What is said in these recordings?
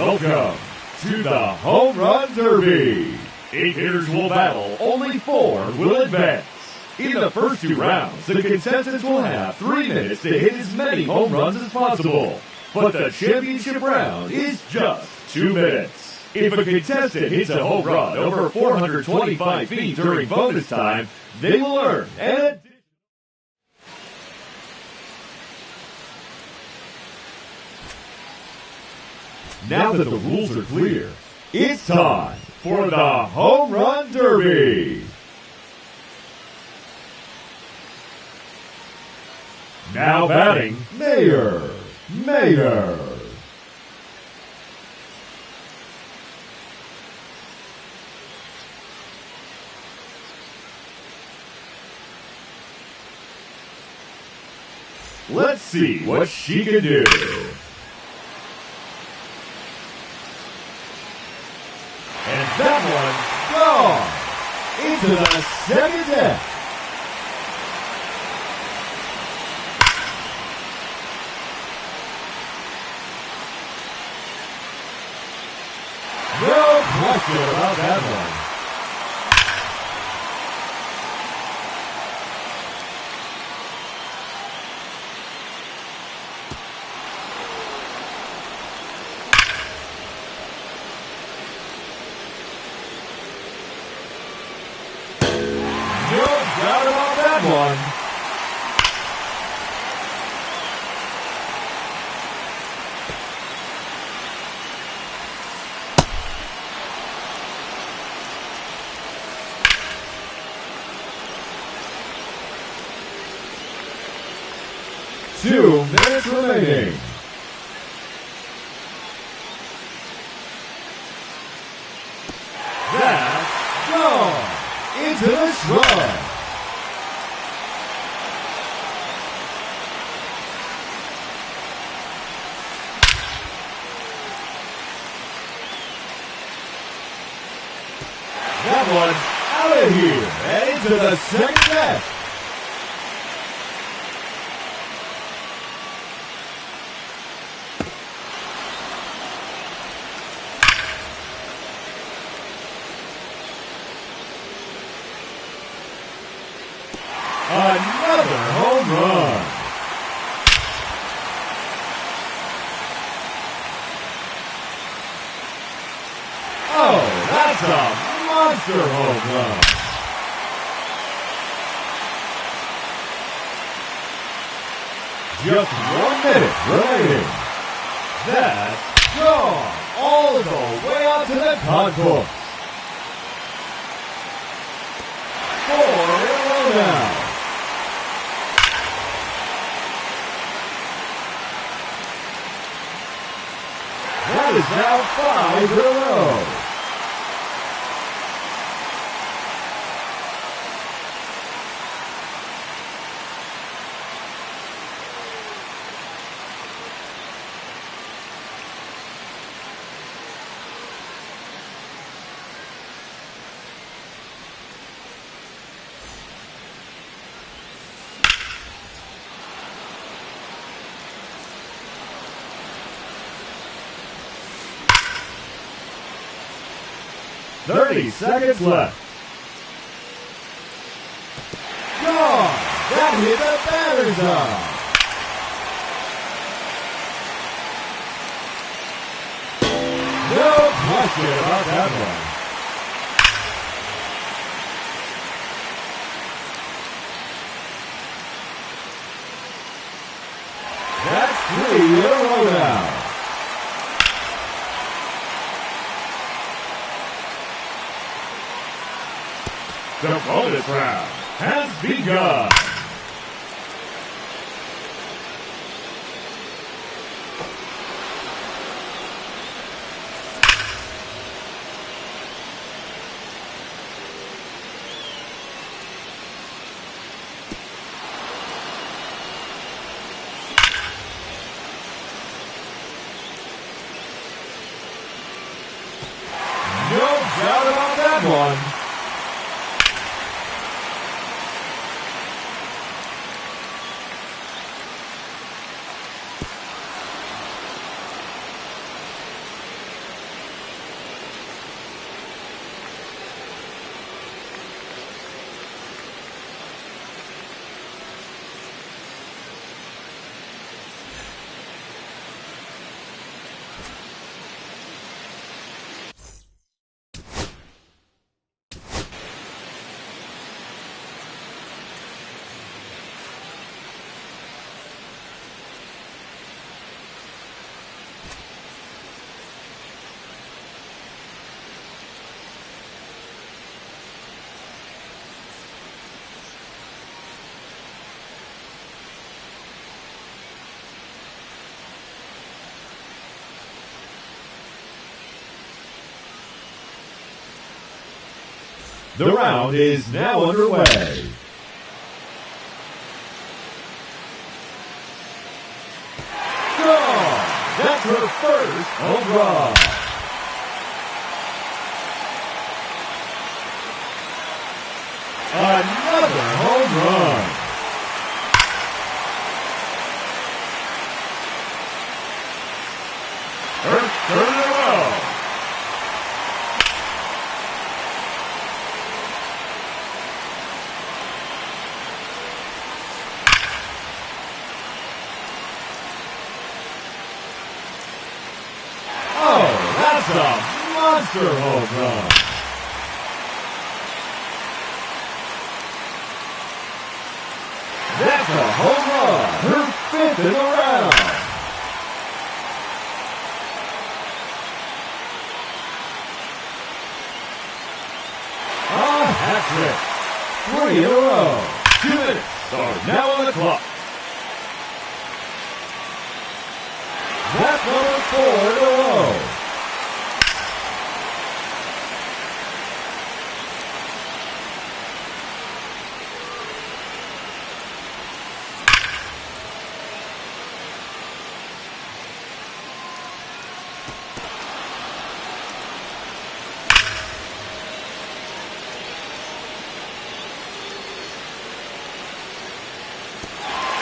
Welcome to the Home Run Derby. 8 hitters will battle, only 4 will advance. In the first 2 rounds, the contestants will have 3 minutes to hit as many home runs as possible. But the championship round is just 2 minutes. If a contestant hits a home run over 425 feet during bonus time, they will earn an Now that the rules are clear, it's time for the Home Run Derby. Now batting, Mayor. Let's see what she can do. And that one gone into the second deck. No question about that one. No doubt about that one. Two minutes remaining. That's gone into the shrub. That one's out of here and into the second deck. Another home run. Oh, that's a monster home run. Just 1 minute remaining. That's gone all the way out to the concourse. 4 in a row now. That is now 5 in a row. Thirty seconds left. Gone! That hit the batter's eye. No question about that one. That's 3 in a row now. The bonus round has begun. No doubt about that one. The round is now underway. Gone! That's her first home run. Another home run. Her third in a row. Oh, that's a monster home run. That's a home run, her fifth in the round. A hat trick, 3 in a row. 2 minutes are now on the clock. That's number 4 in a row.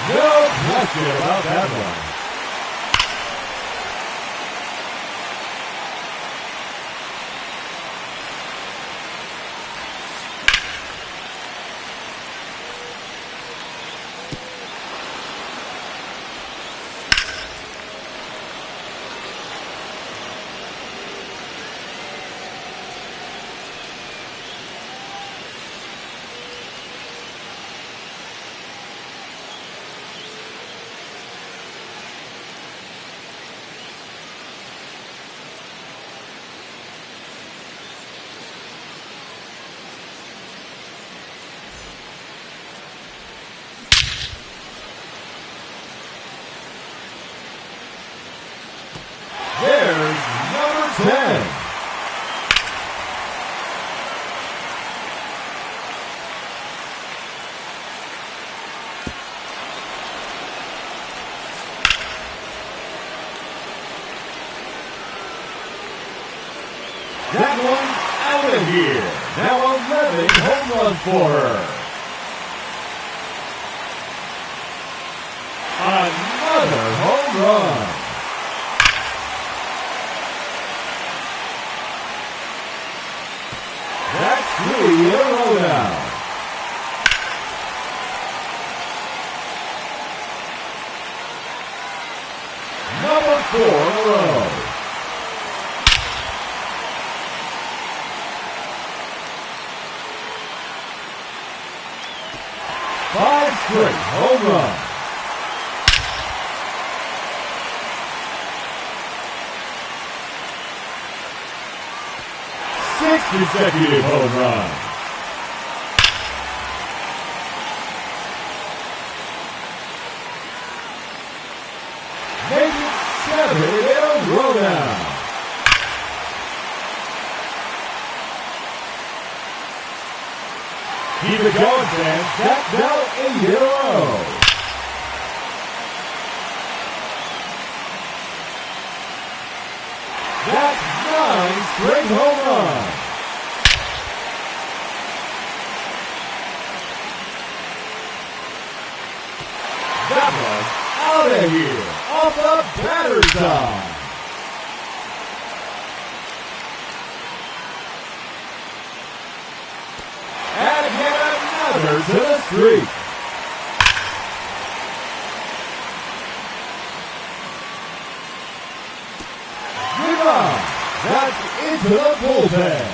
No question about that one. There's number 10. That one's out of here. Now 11 home runs for her. Another home run. That's 3 in a row now. Number 4 in a row. Five straight home runs. Six consecutive home runs. Make it 7 in a row now. Keep it going, fans. That's now 8 in a row. That's 9 straight home runs. That one's out of here, off the batter's eye. And yet another to the streak. Goodbye. That's into the bullpen.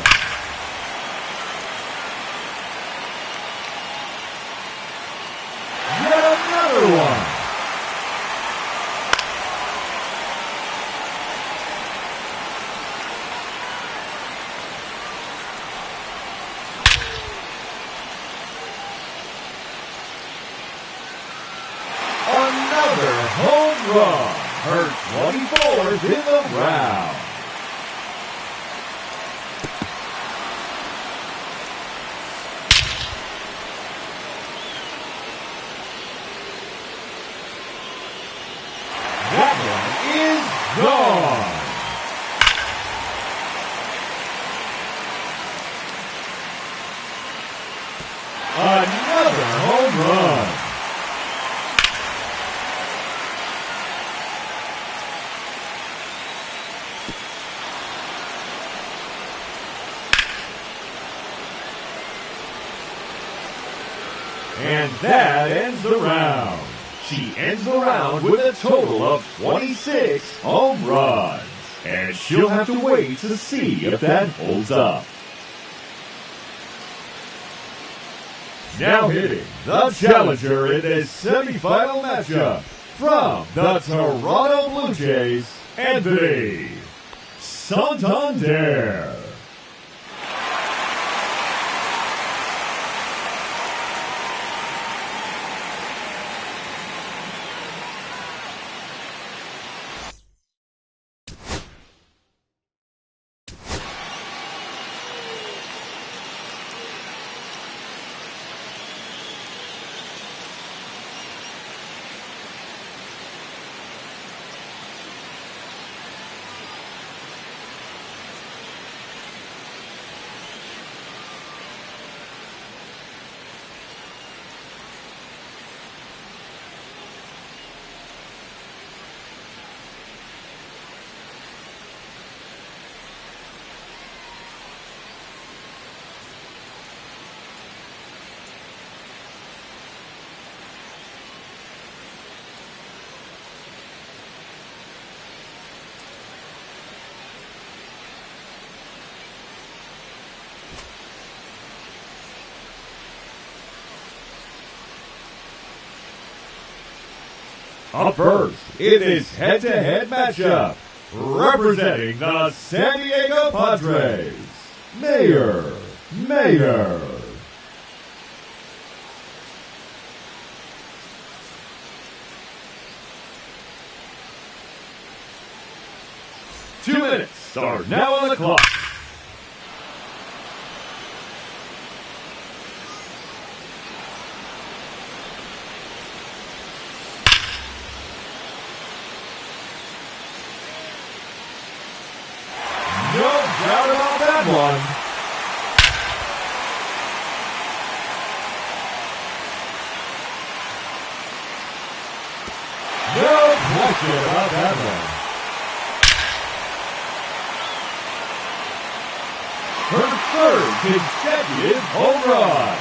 Yet another one. Another home run. Her 24th in the round. one is gone. Another home run. And that ends the round. She ends the round with a total of 26 home runs. And she'll have to wait to see if that holds up. Now hitting the challenger in this semifinal matchup from the Toronto Blue Jays, Anthony Santander. Up first, in this head-to-head matchup, representing the San Diego Padres, Mayor. 2 minutes are now on the clock. No doubt about that one. No question about that one. Her third consecutive home run.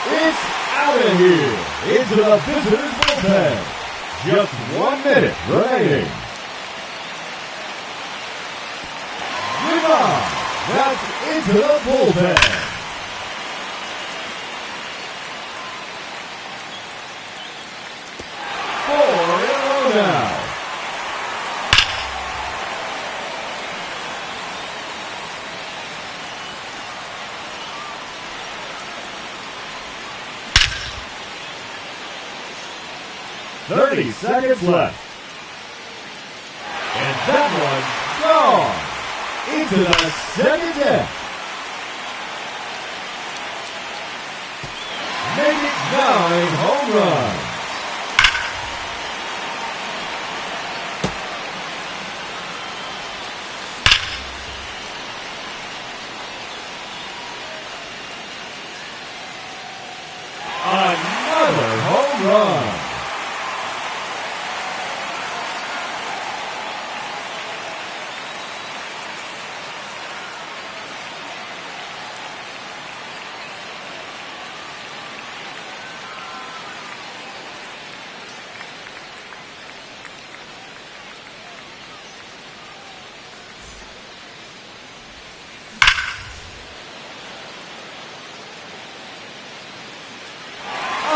It's out of here into the visitors' bullpen. Just 1 minute remaining. That's into the bullpen. Four in a row now. "30 seconds left. And that one's gone into the second deck. Make it 9 home runs. Another home run.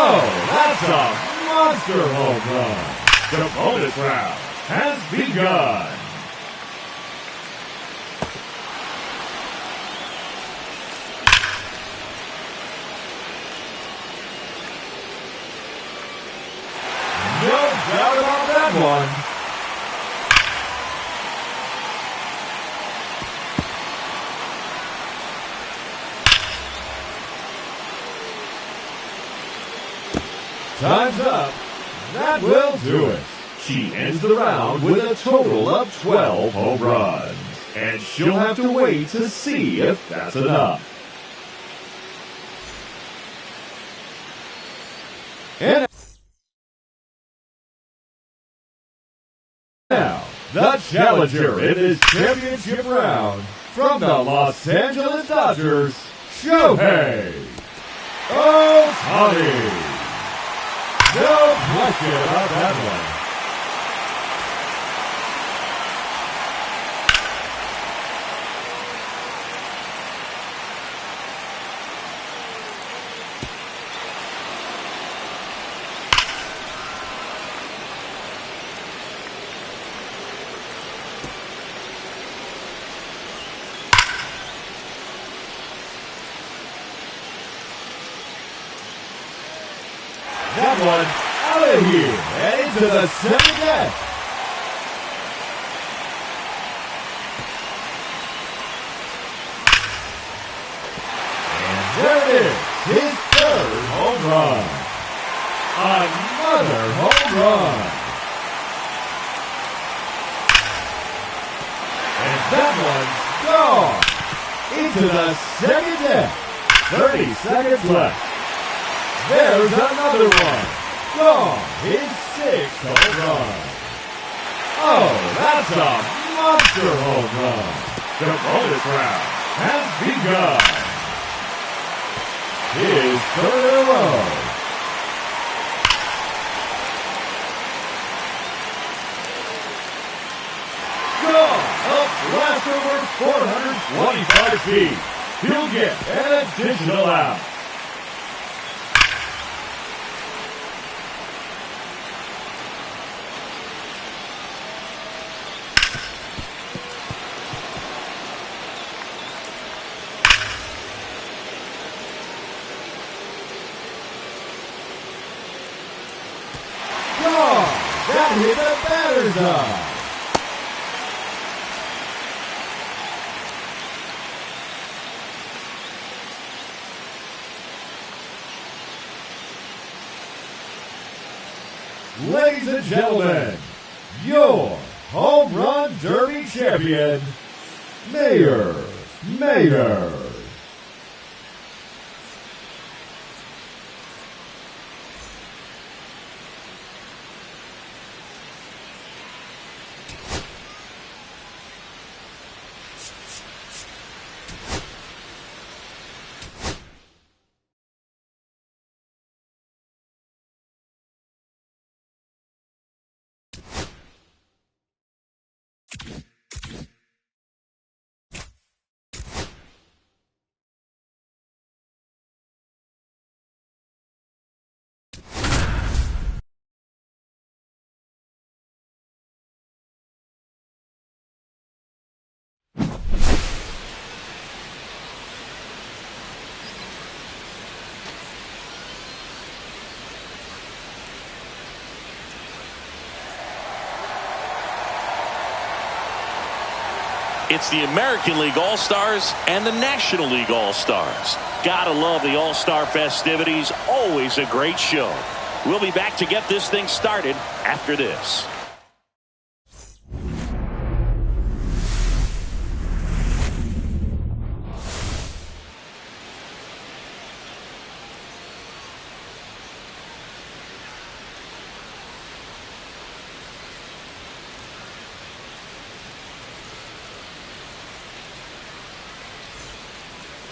Oh, that's a monster home run. The bonus round has begun. that one. Time's up. That will do it. She ends the round with a total of 12 home runs. And she'll have to wait to see if that's enough. And now, the challenger in this championship round, from the Los Angeles Dodgers, Shohei Ohtani. No question about that one. That one out of here and into the second deck. And there it is, his third home run. Another home run. And that one's gone into the second deck. 30 seconds left. There's another one. Gone. His sixth home run. Oh, that's a monster home run. The bonus round has begun. His third in a row. Gone. Up blast over 425 feet. He'll get an additional out. That hit the batter's eye. Ladies and gentlemen, your Home Run Derby champion, Mayor. It's the American League All-Stars and the National League All-Stars. Gotta love the All-Star festivities. Always a great show. We'll be back to get this thing started after this.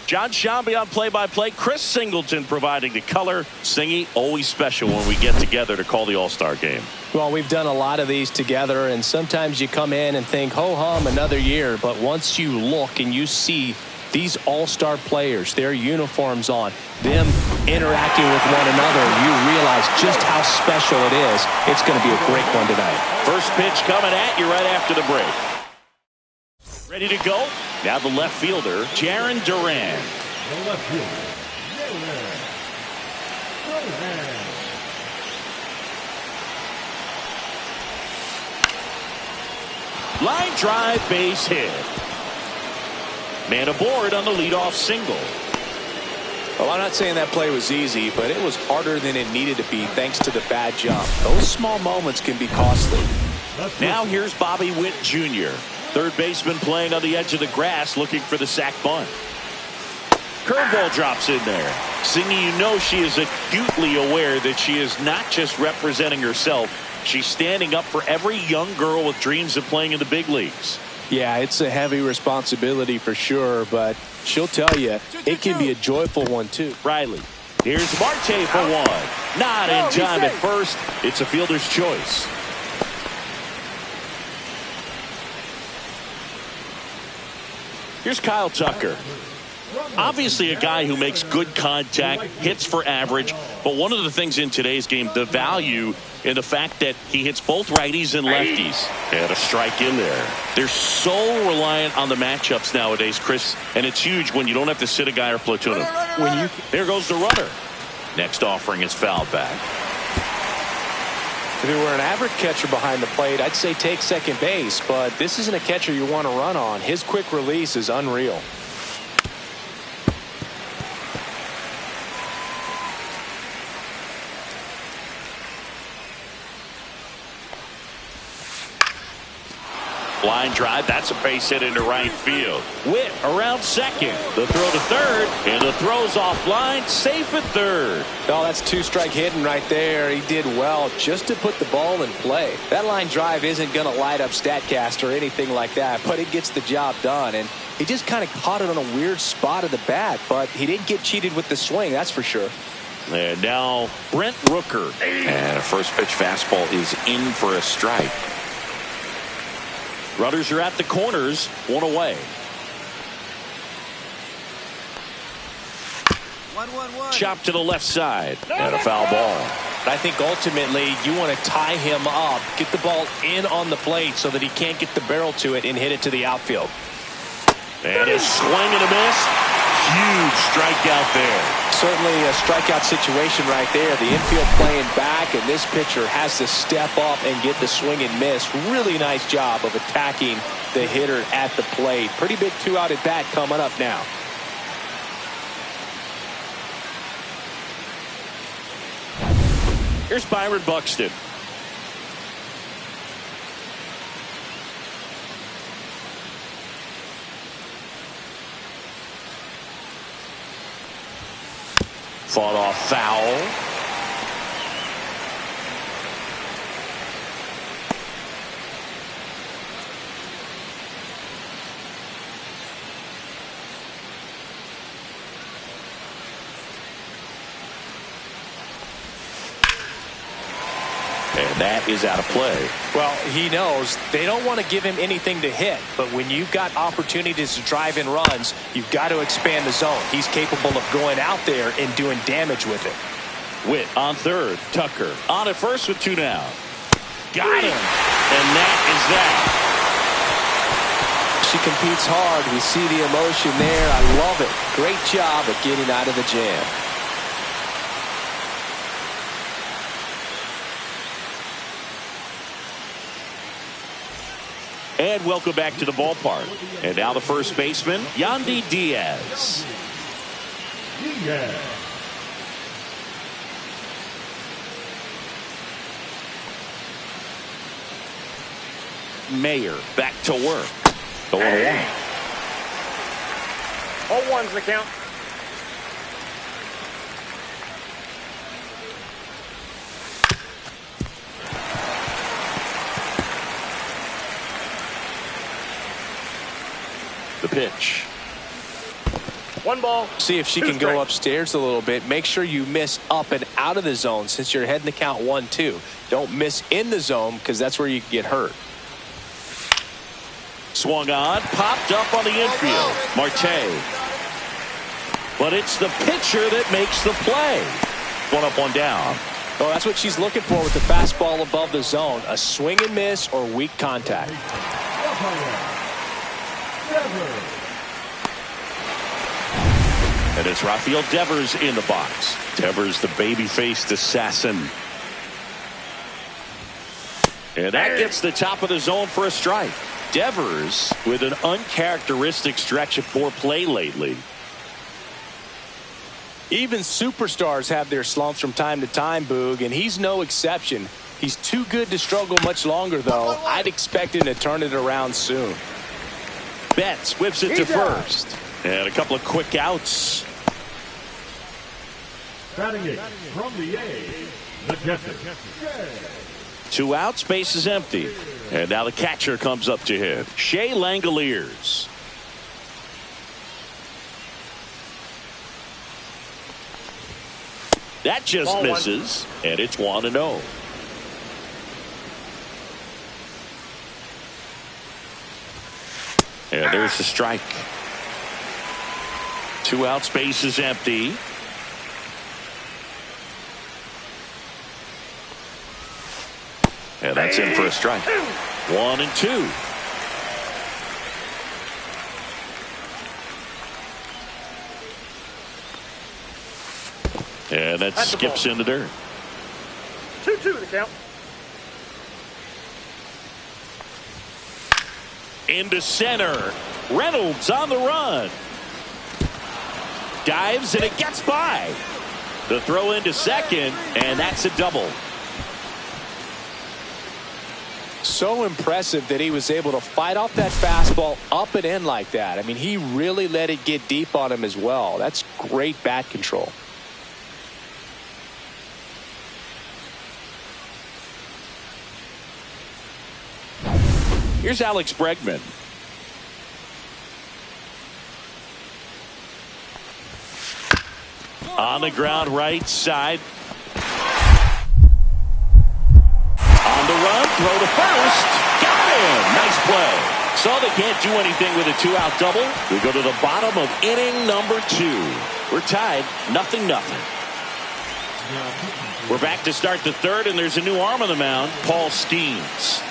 John Shambi on play-by-play. Chris Singleton providing the color. Singy, always special when we get together to call the All-Star game. Well, we've done a lot of these together, and sometimes you come in and think, ho-hum, another year. But once you look and you see these All-Star players, their uniforms on, them interacting with one another, you realize just how special it is. It's going to be a great one tonight. First pitch coming at you right after the break. Ready to go? Now the left fielder, Jarren Duran. The left fielder, Jarren Duran. Line drive, base hit. Man aboard on the leadoff single. Well, I'm not saying that play was easy, but it was harder than it needed to be thanks to the bad jump. Those small moments can be costly. Now here's Bobby Witt Jr., third baseman playing on the edge of the grass looking for the sac bunt. Curveball drops in there. Singing, you know she is acutely aware that she is not just representing herself. She's standing up for every young girl with dreams of playing in the big leagues. Yeah, it's a heavy responsibility for sure, but she'll tell you it can be a joyful one too. Riley. Here's Marte for one. Not in time at first. It's a fielder's choice. Here's Kyle Tucker. Obviously a guy who makes good contact, hits for average, but one of the things in today's game, the value in the fact that he hits both righties and lefties. And a strike in there. They're so reliant on the matchups nowadays, Chris, and it's huge when you don't have to sit a guy or platoon him. There goes the runner. Next offering is fouled back. If it were an average catcher behind the plate, I'd say take second base, but this isn't a catcher you want to run on. His quick release is unreal. Line drive, that's a base hit into right field. Witt around second. The throw to third, and the throw's offline, safe at third. Oh, that's two-strike hitting right there. He did well just to put the ball in play. That line drive isn't going to light up StatCast or anything like that, but it gets the job done. And he just kind of caught it on a weird spot of the bat, but he didn't get cheated with the swing, that's for sure. And now Brent Rooker. And a first pitch fastball is in for a strike. Runners are at the corners, one away. 1-1-1. Chop to the left side, and a foul ball. I think ultimately you want to tie him up, get the ball in on the plate so that he can't get the barrel to it and hit it to the outfield. And a swing and a miss. Huge strikeout there. Certainly a strikeout situation right there. The infield playing back, and this pitcher has to step up and get the swing and miss. Really nice job of attacking the hitter at the plate. Pretty big two-out at bat coming up now. Here's Byron Buxton. Fought off foul. And that is out of play. Well, he knows they don't want to give him anything to hit, but when you've got opportunities to drive in runs, you've got to expand the zone. He's capable of going out there and doing damage with it. Witt on third. Tucker on at first with two down. Got him. And that is that. She competes hard. We see the emotion there. I love it. Great job at getting out of the jam. And welcome back to the ballpark. And now the first baseman, Yandy Diaz. Mayer back to work. The 1-1. 0-1's the count. The pitch. 1 ball. See if she can go upstairs a little bit. Make sure you miss up and out of the zone since you're heading the count 1-2. Don't miss in the zone because that's where you can get hurt. Swung on, popped up on the infield. Marte. But it's the pitcher that makes the play. 1 up, 1 down. Well, that's what she's looking for with the fastball above the zone. A swing and miss or weak contact. And it's Rafael Devers in the box. Devers, the baby-faced assassin. And that gets the top of the zone for a strike. Devers with an uncharacteristic stretch of poor play lately. Even superstars have their slumps from time to time, Boog, and he's no exception. He's too good to struggle much longer, though. I'd expect him to turn it around soon. Betts whips it to first. And a couple of quick outs. Batting it from the A's, the catcher. 2 outs, base is empty. And now the catcher comes up to hit. Shea Langoliers. That just Ball misses, and it's 1-0. And there's the strike. 2 outs, base is empty. And that's in for a strike. 1-2. And that skips into dirt. 2-2 the count. Into center. Reynolds on the run. Dives and it gets by. The throw into second, and that's a double. So impressive that he was able to fight off that fastball up and in like that. I mean, he really let it get deep on him as well. That's great bat control. Here's Alex Bregman. On the ground, right side. On the run, throw to first. Got him. Nice play. So they can't do anything with a 2-out double. We go to the bottom of inning number 2. We're tied, 0-0. We're back to start the third, and there's a new arm on the mound, Paul Skeens.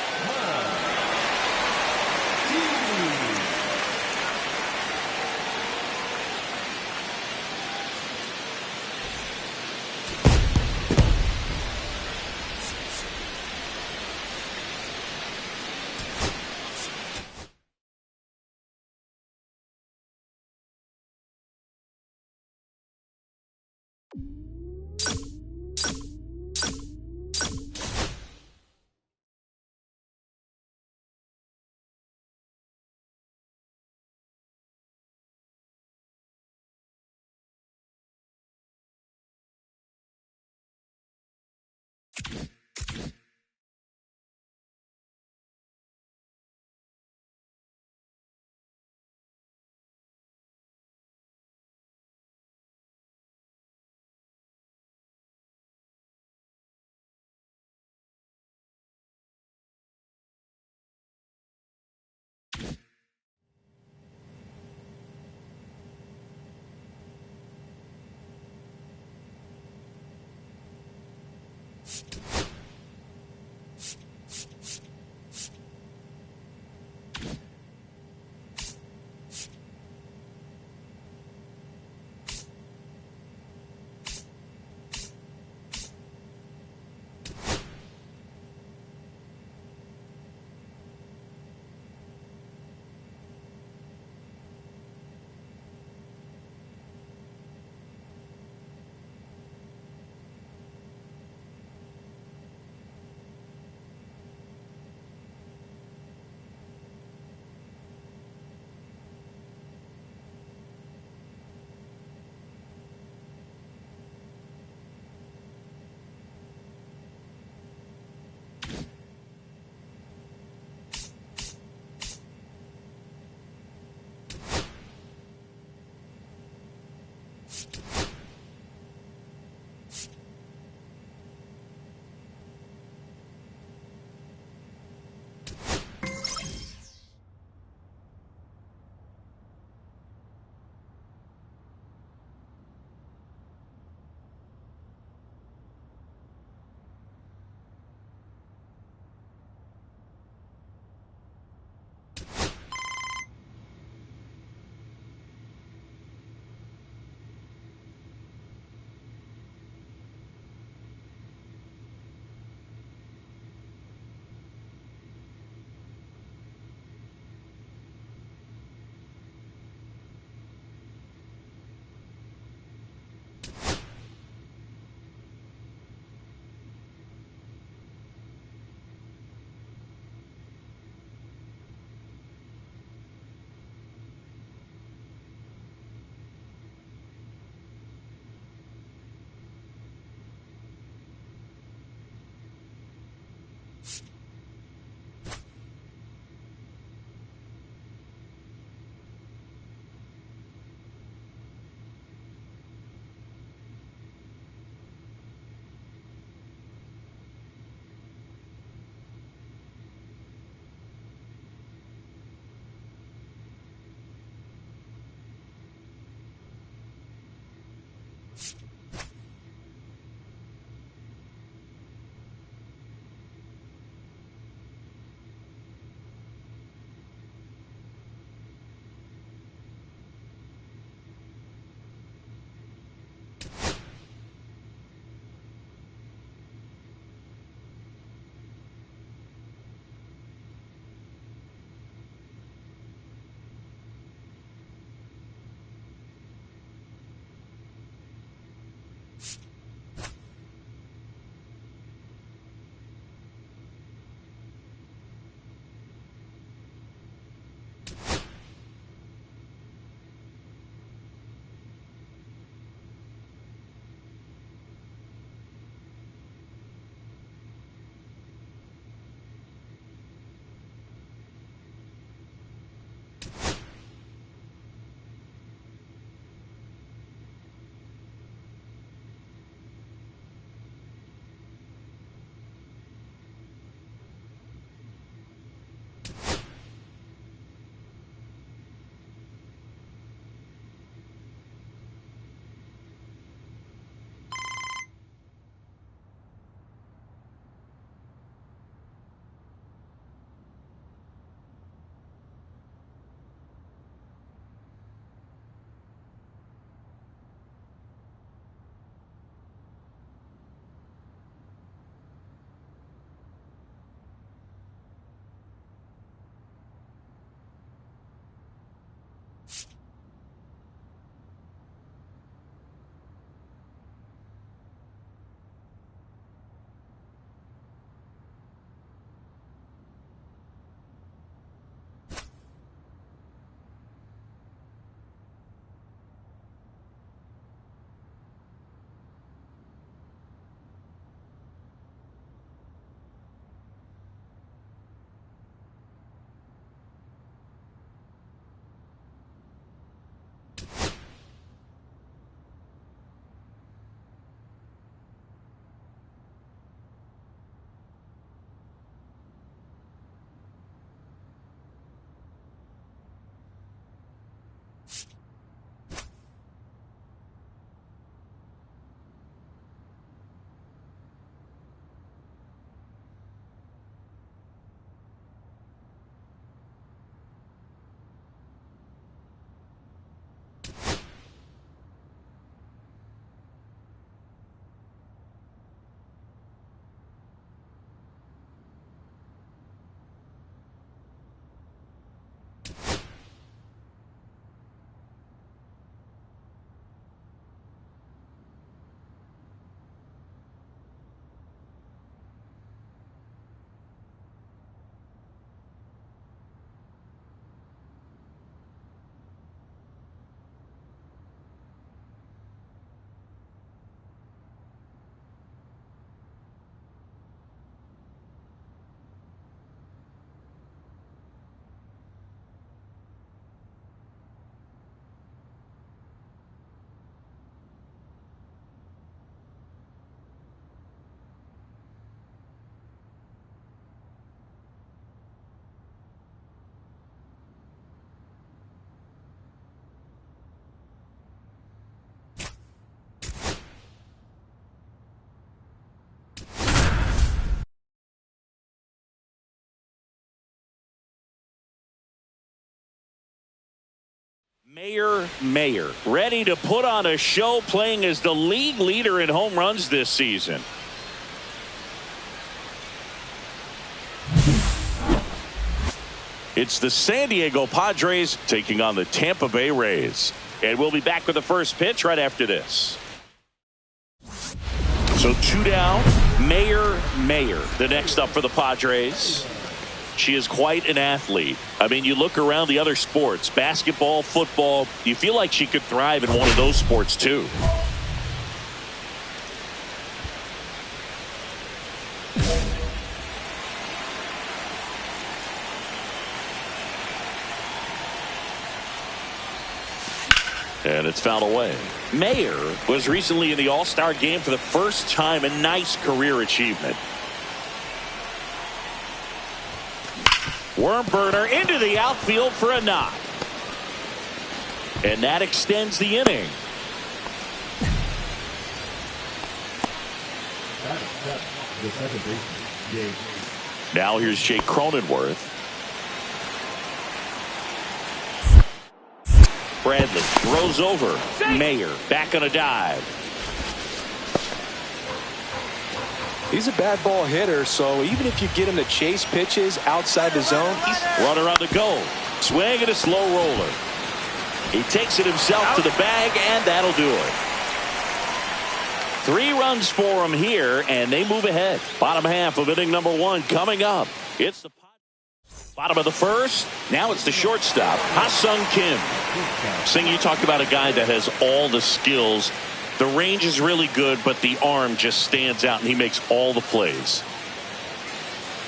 Mayer, ready to put on a show, playing as the league leader in home runs this season. It's the San Diego Padres taking on the Tampa Bay Rays. And we'll be back with the first pitch right after this. So 2 down, Mayer, the next up for the Padres. She is quite an athlete. I mean, you look around the other sports, basketball, football, you feel like she could thrive in one of those sports too. And it's fouled away. Mayer was recently in the All-Star game for the first time, a nice career achievement. Worm burner into the outfield for a knock. And that extends the inning. The second baseman, Jake. Now here's Jake Cronenworth. Bradley throws over. Mayer back on a dive. He's a bad ball hitter, so even if you get him to chase pitches outside the zone, he's Runner on the go. Swing and a slow roller. He takes it himself to the bag, and that'll do it. 3 runs for him here, and they move ahead. Bottom half of inning number 1 coming up. It's the bottom of the first. Now it's the shortstop, Ha-Sung Kim. Sing, you talked about a guy that has all the skills. The range is really good, but the arm just stands out, and he makes all the plays.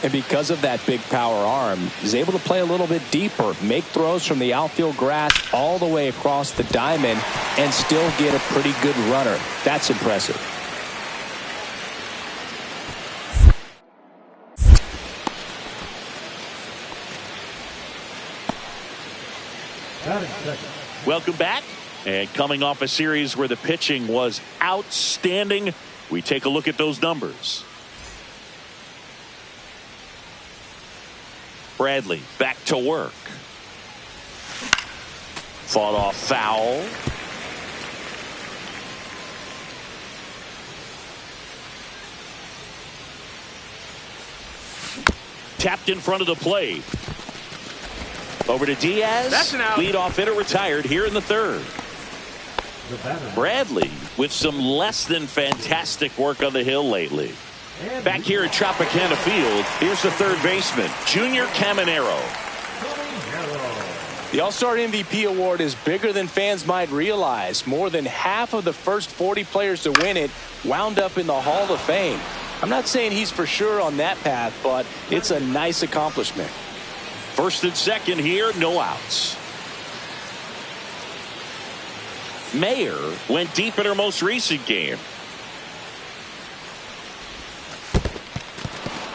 And because of that big power arm, he's able to play a little bit deeper, make throws from the outfield grass all the way across the diamond, and still get a pretty good runner. That's impressive. Welcome back. And coming off a series where the pitching was outstanding, we take a look at those numbers. Bradley back to work. Fought off foul. Tapped in front of the plate. Over to Diaz. That's an out. Leadoff hitter retired here in the third. Bradley with some less than fantastic work on the hill lately. Back here at Tropicana Field, here's the third baseman, Junior Caminero. The All-Star MVP award is bigger than fans might realize. More than half of the first 40 players to win it wound up in the Hall of Fame. I'm not saying he's for sure on that path, but it's a nice accomplishment. First and second here, no outs. Mayer went deep in her most recent game.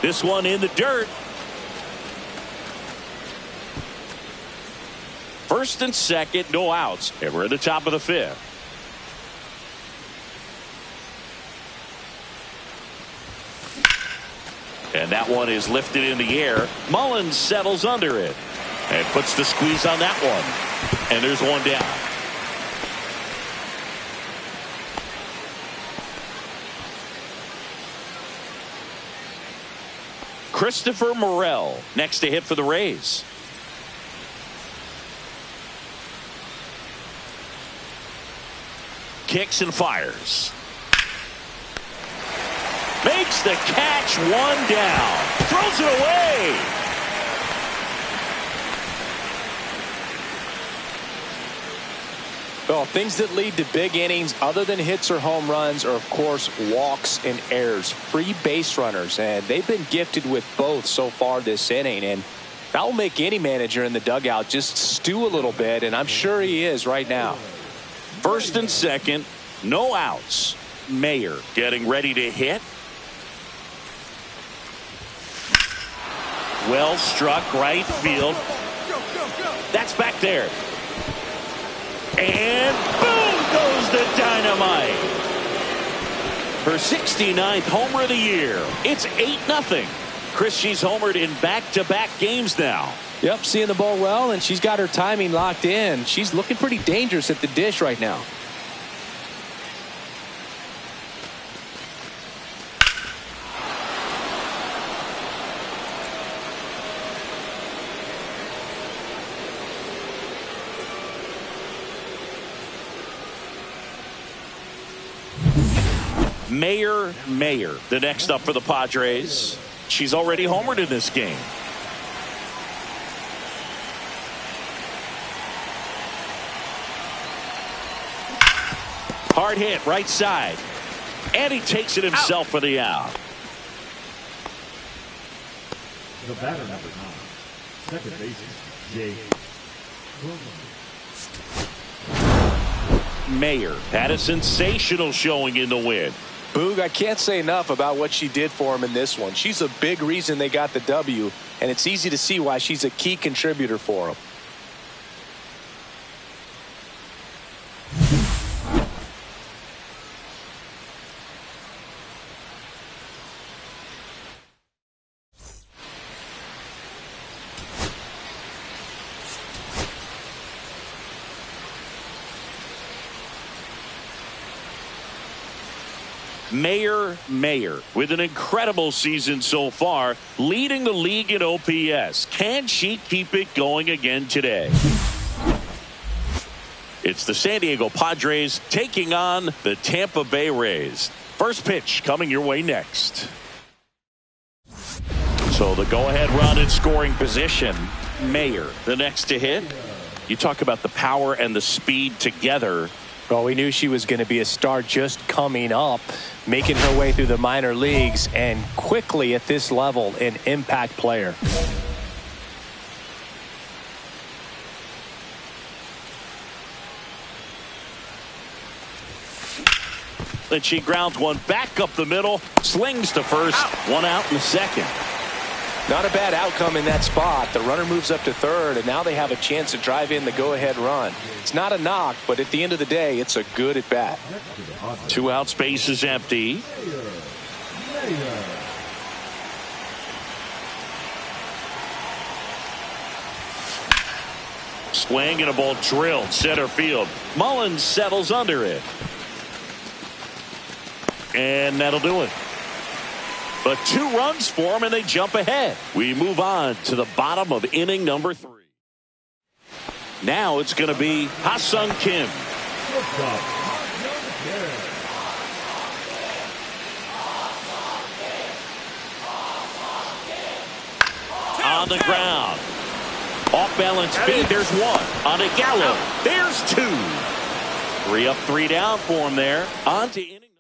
This one in the dirt. First and second, no outs. And we're at the top of the fifth. And that one is lifted in the air. Mullins settles under it and puts the squeeze on that one. And there's one down. Christopher Morel next to hit for the Rays. Kicks and fires. Makes the catch, one down. Throws it away. Well, things that lead to big innings other than hits or home runs are, of course, walks and errors, free base runners, and they've been gifted with both so far this inning, and that will make any manager in the dugout just stew a little bit, and I'm sure he is right now. First and second, no outs. Mayer getting ready to hit. Well struck, right field. That's back there. And boom goes the dynamite. Her 69th homer of the year. It's 8-0. Chris, she's homered in back-to-back games now. Yep, seeing the ball well, and she's got her timing locked in. She's looking pretty dangerous at the dish right now. Mayer, the next up for the Padres. She's already homered in this game. Hard hit, right side. And he takes it himself for the out. The batter number 9, second baseman, Jake. Mayer had a sensational showing in the win. Boog, I can't say enough about what she did for him in this one. She's a big reason they got the W, and it's easy to see why she's a key contributor for them. Mayor with an incredible season so far, leading the league in OPS. Can she keep it going again today? It's the San Diego Padres taking on the Tampa Bay Rays. First pitch coming your way next. So the go-ahead run in scoring position. Mayer, the next to hit. You talk about the power and the speed together. Well, we knew she was going to be a star just coming up, making her way through the minor leagues, and quickly at this level, an impact player. And she grounds one back up the middle, slings to first, one out in the second. Not a bad outcome in that spot. The runner moves up to third, and now they have a chance to drive in the go-ahead run. It's not a knock, but at the end of the day, it's a good at bat. 2 out, space is empty. Swing and a ball drilled center field. Mullins settles under it. And that'll do it. But 2 runs for them, and they jump ahead. We move on to the bottom of inning number 3. Now it's going to be Ha-Sung Kim. On the ground. Off-balance feed. There's 1. On to Gallo. There's 2. 3 up, 3 down for him there. On to inning.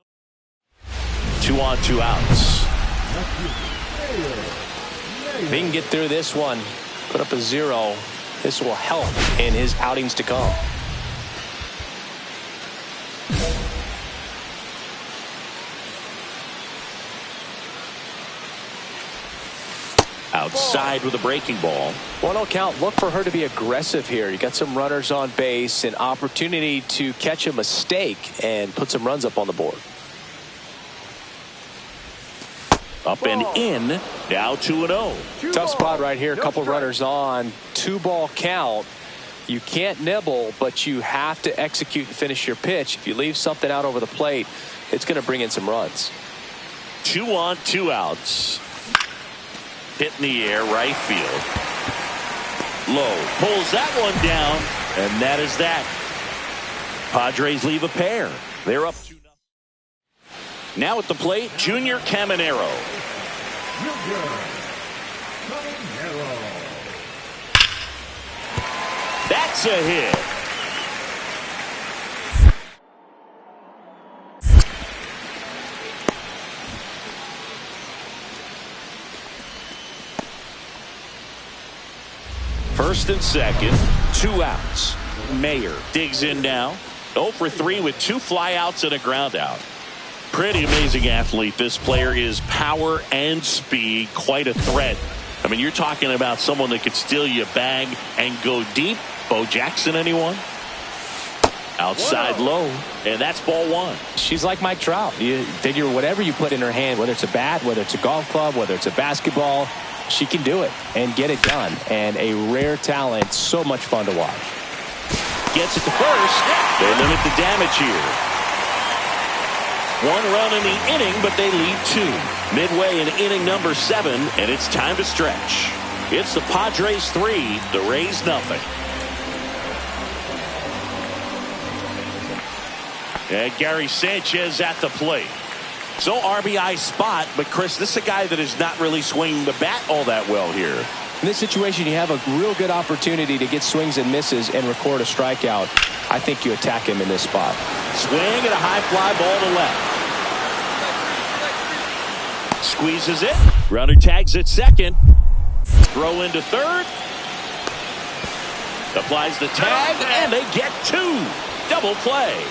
2 on, 2 outs. If he can get through this one, put up a 0, this will help in his outings to come. Outside with a breaking ball. 1-0 count. Look for her to be aggressive here. You got some runners on base, an opportunity to catch a mistake and put some runs up on the board. Up and in, now 2-0. Tough spot right here. A couple runners on. 2-ball count. You can't nibble, but you have to execute and finish your pitch. If you leave something out over the plate, it's going to bring in some runs. 2 on, 2 outs. Hit in the air, right field. Low pulls that one down, and that is that. Padres leave a pair. They're up 2-0. Now at the plate, Junior Caminero. That's a hit. First and second, 2 outs. Mayer digs in now. 0 for 3 with 2 flyouts and a ground out. Pretty amazing athlete. This player is power and speed. Quite a threat. I mean, you're talking about someone that could steal you a bag and go deep. Bo Jackson, anyone? Outside low, and that's ball 1. She's like Mike Trout. You figure whatever you put in her hand, whether it's a bat, whether it's a golf club, whether it's a basketball, she can do it and get it done. And a rare talent, so much fun to watch. Gets it to first. They limit the damage here. 1 run in the inning, but they lead 2. Midway in inning number 7, and it's time to stretch. It's the Padres 3, the Rays nothing. And Gary Sanchez at the plate. So RBI spot, but Chris, this is a guy that is not really swinging the bat all that well here. In this situation, you have a real good opportunity to get swings and misses and record a strikeout. I think you attack him in this spot. Swing and a high fly ball to left. Squeezes it. Runner tags at second. Throw into third. Applies the tag, and they get 2. Double play.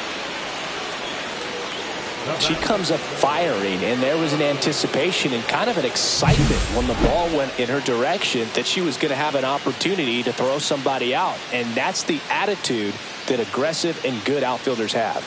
She comes up firing, and there was an anticipation and kind of an excitement when the ball went in her direction that she was going to have an opportunity to throw somebody out. And that's the attitude that aggressive and good outfielders have.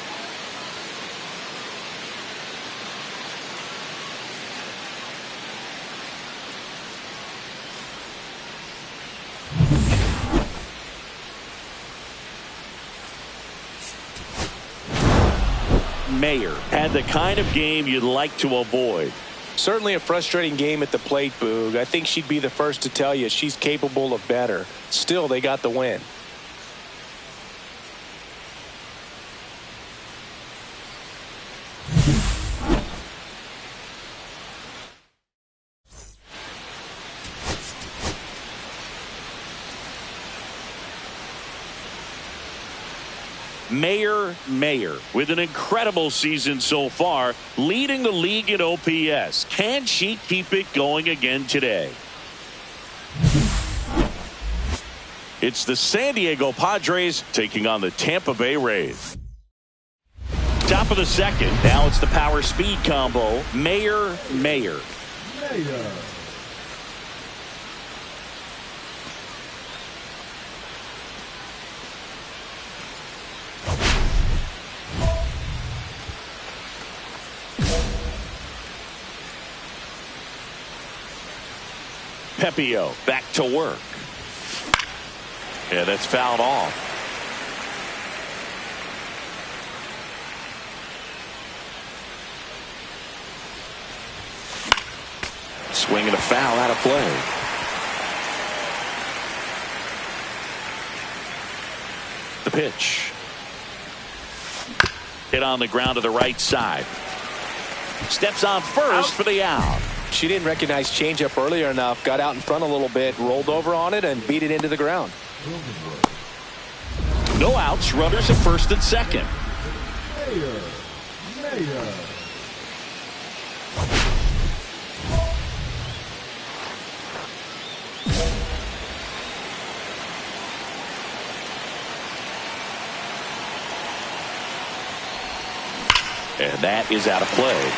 Mayer had the kind of game you'd like to avoid. Certainly a frustrating game at the plate, Boog. I think she'd be the first to tell you she's capable of better. Still, they got the win. Mayer with an incredible season so far, leading the league in OPS. Can she keep it going again today? It's the San Diego Padres taking on the Tampa Bay Rays. Top of the second. Now it's the power speed combo. Mayer. Pepio back to work. Yeah, that's fouled off. Swing and a foul out of play. The pitch. Hit on the ground to the right side. Steps on first for the out. She didn't recognize changeup earlier enough, got out in front a little bit, rolled over on it, and beat it into the ground. No outs, runners at first and second. And that is out of play.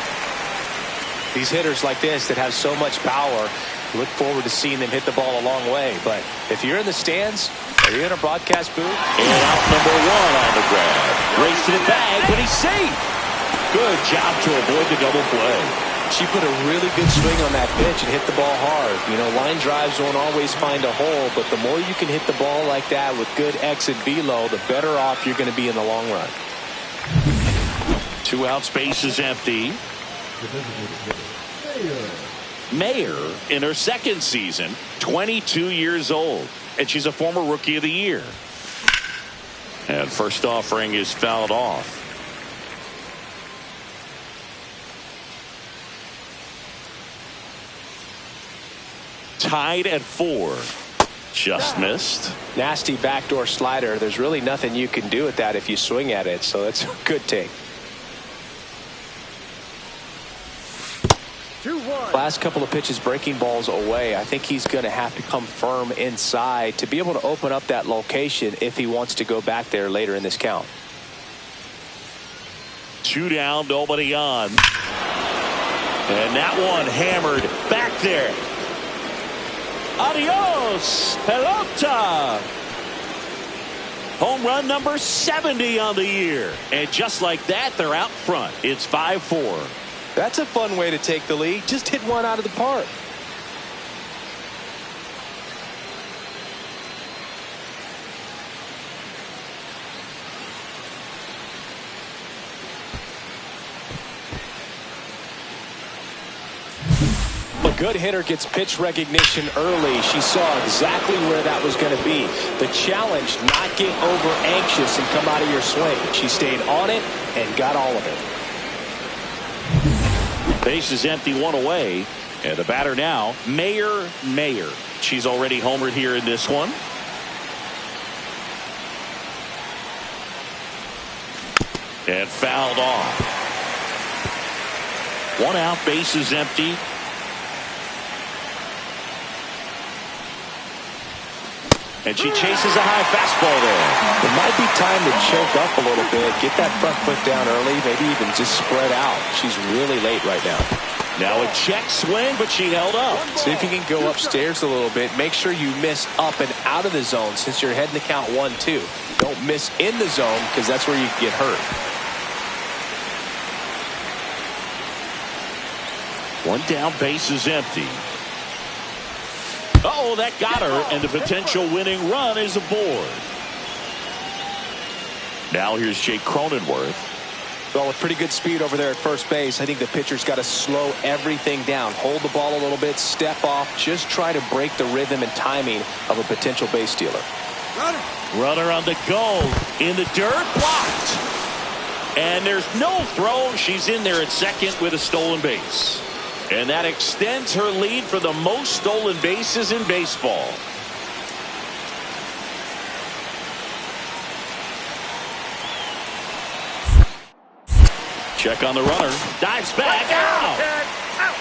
These hitters like this that have so much power, look forward to seeing them hit the ball a long way. But if you're in the stands, are you in a broadcast booth? And out number one on the grab. Race to the bag, but he's safe. Good job to avoid the double play. She put a really good swing on that pitch and hit the ball hard. You know, line drives won't always find a hole, but the more you can hit the ball like that with good exit velo, the better off you're going to be in the long run. 2 outs, base is empty. Mayer in her second season, 22 years old, and she's a former Rookie of the Year. And first offering is fouled off. Tied at 4. Just missed. Nasty backdoor slider. There's really nothing you can do with that if you swing at it, so it's a good take. 2-1. Last couple of pitches breaking balls away. I think he's going to have to come firm inside to be able to open up that location if he wants to go back there later in this count. 2 down, nobody on. And that one hammered back there. Adios, pelota. Home run number 70 on the year. And just like that, they're out front. It's 5-4. That's a fun way to take the lead. Just hit one out of the park. A good hitter gets pitch recognition early. She saw exactly where that was going to be. The challenge, not get over anxious and come out of your swing. She stayed on it and got all of it. Base is empty, 1 away. And the batter now, Mayer. She's already homered here in this one. And fouled off. 1 out, base is empty. And she chases a high fastball there. It might be time to choke up a little bit, get that front foot down early, maybe even just spread out. She's really late right now. Now a check swing, but she held up. See if you can go upstairs a little bit. Make sure you miss up and out of the zone since you're heading to count 1-2. Don't miss in the zone because that's where you get hurt. 1 down, base is empty. Oh, that got her, and the potential winning run is aboard. Now here's Jake Cronenworth. Well, with pretty good speed over there at first base, I think the pitcher's got to slow everything down. Hold the ball a little bit, step off, just try to break the rhythm and timing of a potential base stealer. Runner on the go. In the dirt, blocked. And there's no throw. She's in there at second with a stolen base. And that extends her lead for the most stolen bases in baseball. Check on the runner. Dives back. Out.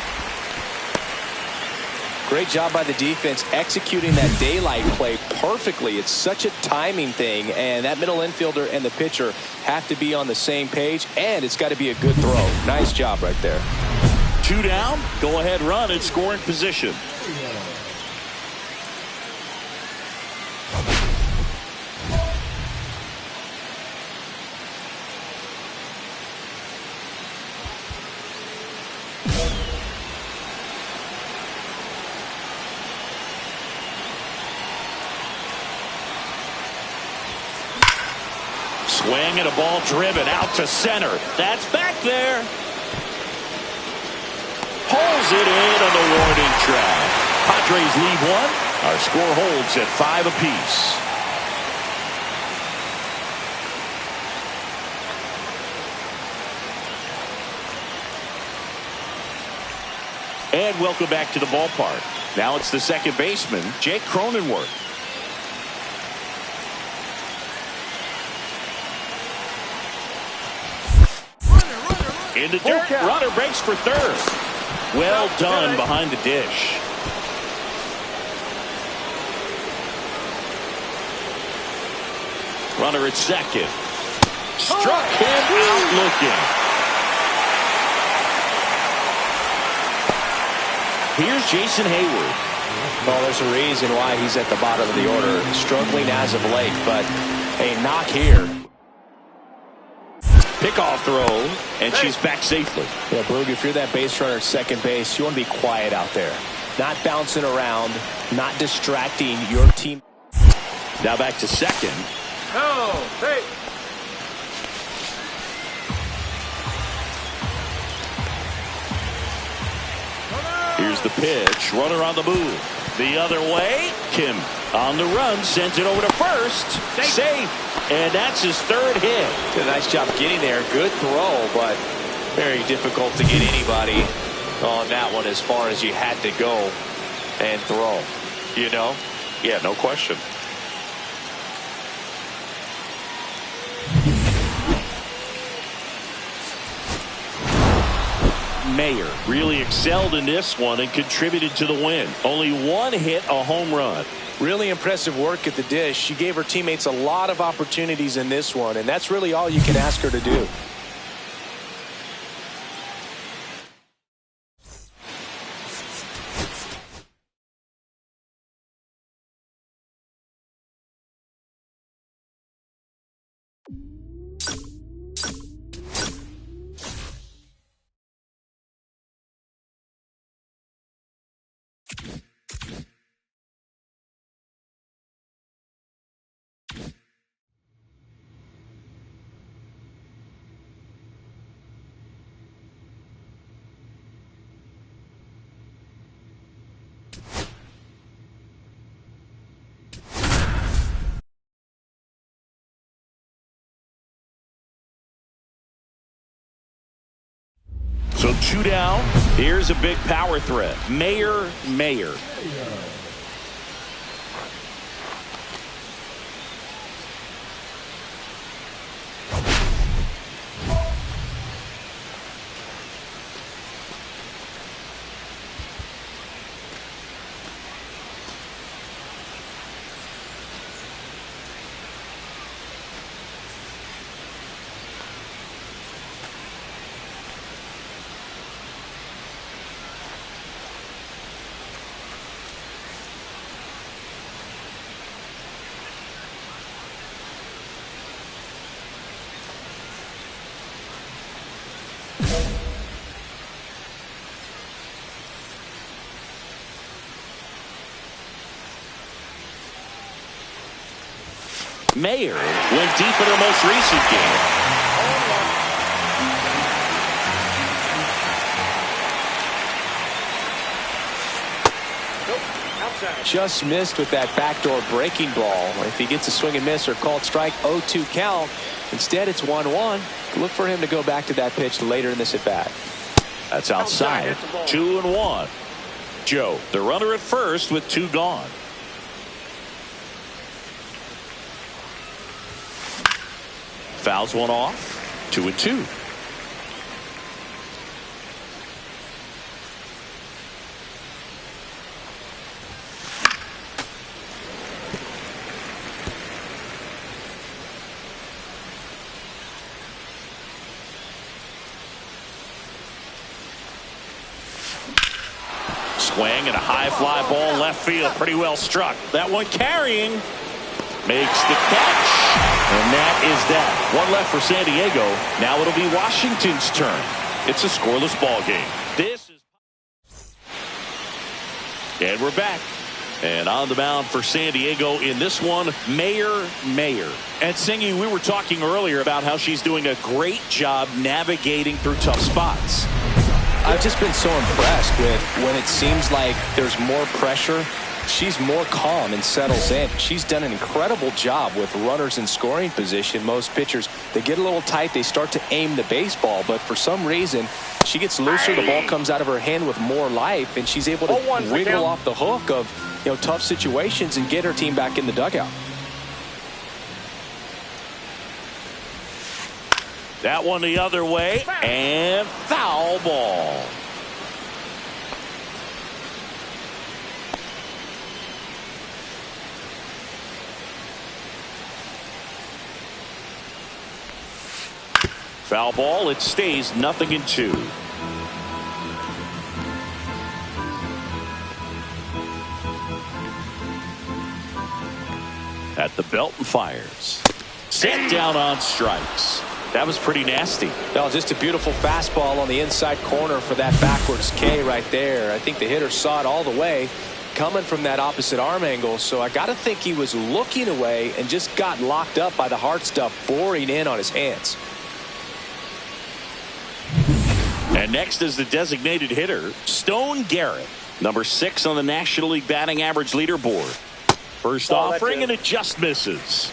Great job by the defense executing that daylight play perfectly. It's such a timing thing, and that middle infielder and the pitcher have to be on the same page, and it's got to be a good throw. Nice job right there. 2 down. Go ahead run in scoring position. Swing and a ball driven out to center. That's back there. Pulls it in on the warning track. Padres lead 1. Our score holds at 5 apiece. And welcome back to the ballpark. Now it's the second baseman, Jake Cronenworth. In the dirt, runner breaks for third. Well done behind the dish. Runner at second. Struck him out looking. Here's Jason Hayward. Well, there's a reason why he's at the bottom of the order. Struggling as of late, but a knock here. Pickoff throw, and she's back safely. Yeah, Boog, if you're that base runner at second base, you want to be quiet out there. Not bouncing around, not distracting your team. Now back to second. Oh, hey. Here's the pitch. Runner on the move. The other way. Kim on the run. Sends it over to first. Safe. And that's his third hit. Did a nice job getting there. Good throw, but very difficult to get anybody on that one as far as you had to go and throw. You know? Yeah, no question. Mayer really excelled in this one and contributed to the win. Only 1 hit, a home run. Really impressive work at the dish. She gave her teammates a lot of opportunities in this one, and that's really all you can ask her to do. So 2 down. Here's a big power threat. Mayer. Mayer went deep in her most recent game. Just missed with that backdoor breaking ball. If he gets a swing and miss or called strike, 0-2 count. Instead, it's 1-1. Look for him to go back to that pitch later in this at bat. That's outside. 2-1. Joe, the runner at first with 2 gone. Fouls one off. 2-2. Swing and a high fly ball left field. Pretty well struck. That one carrying. Makes the catch. And that is that. One left for San Diego. Now it'll be Washington's turn. It's a scoreless ball game. And we're back. And on the mound for San Diego in this one, Mayer. And Singy, we were talking earlier about how she's doing a great job navigating through tough spots. I've just been so impressed with when it seems like there's more pressure, she's more calm and settles in. She's done an incredible job with runners in scoring position. Most pitchers, they get a little tight, they start to aim the baseball, but for some reason, she gets looser, the ball comes out of her hand with more life, and she's able to wiggle off the hook of tough situations and get her team back in the dugout. That one the other way, and foul ball. Foul ball, it stays 0-2. At the belt and fires. Set down on strikes. That was pretty nasty. Well, just a beautiful fastball on the inside corner for that backwards K right there. I think the hitter saw it all the way coming from that opposite arm angle. So I got to think he was looking away and just got locked up by the hard stuff boring in on his hands. And next is the designated hitter, Stone Garrett, number 6 on the National League batting average leaderboard. First offering, and it just misses.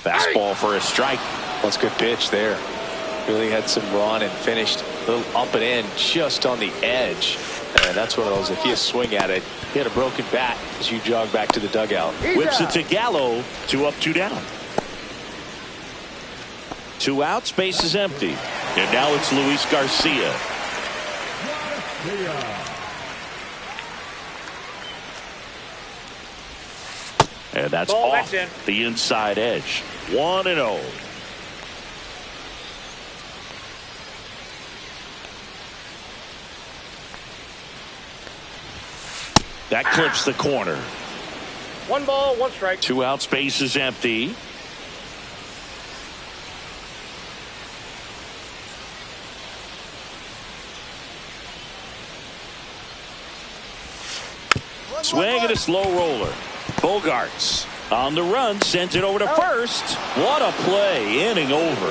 Fastball for a strike. That's a good pitch there. Really had some run and finished a little up and in just on the edge. And that's one of those, if you swing at it, you had a broken bat as you jog back to the dugout. Whips it to Gallo. 2 up, 2 down. 2 outs, base is empty. And now it's Luis Garcia. And that's off the inside edge. 1-0. That clips the corner. 1 ball, 1 strike. 2 outs, base is empty. Swing and a slow roller. Bogarts on the run, sent it over to first. What a play, inning over.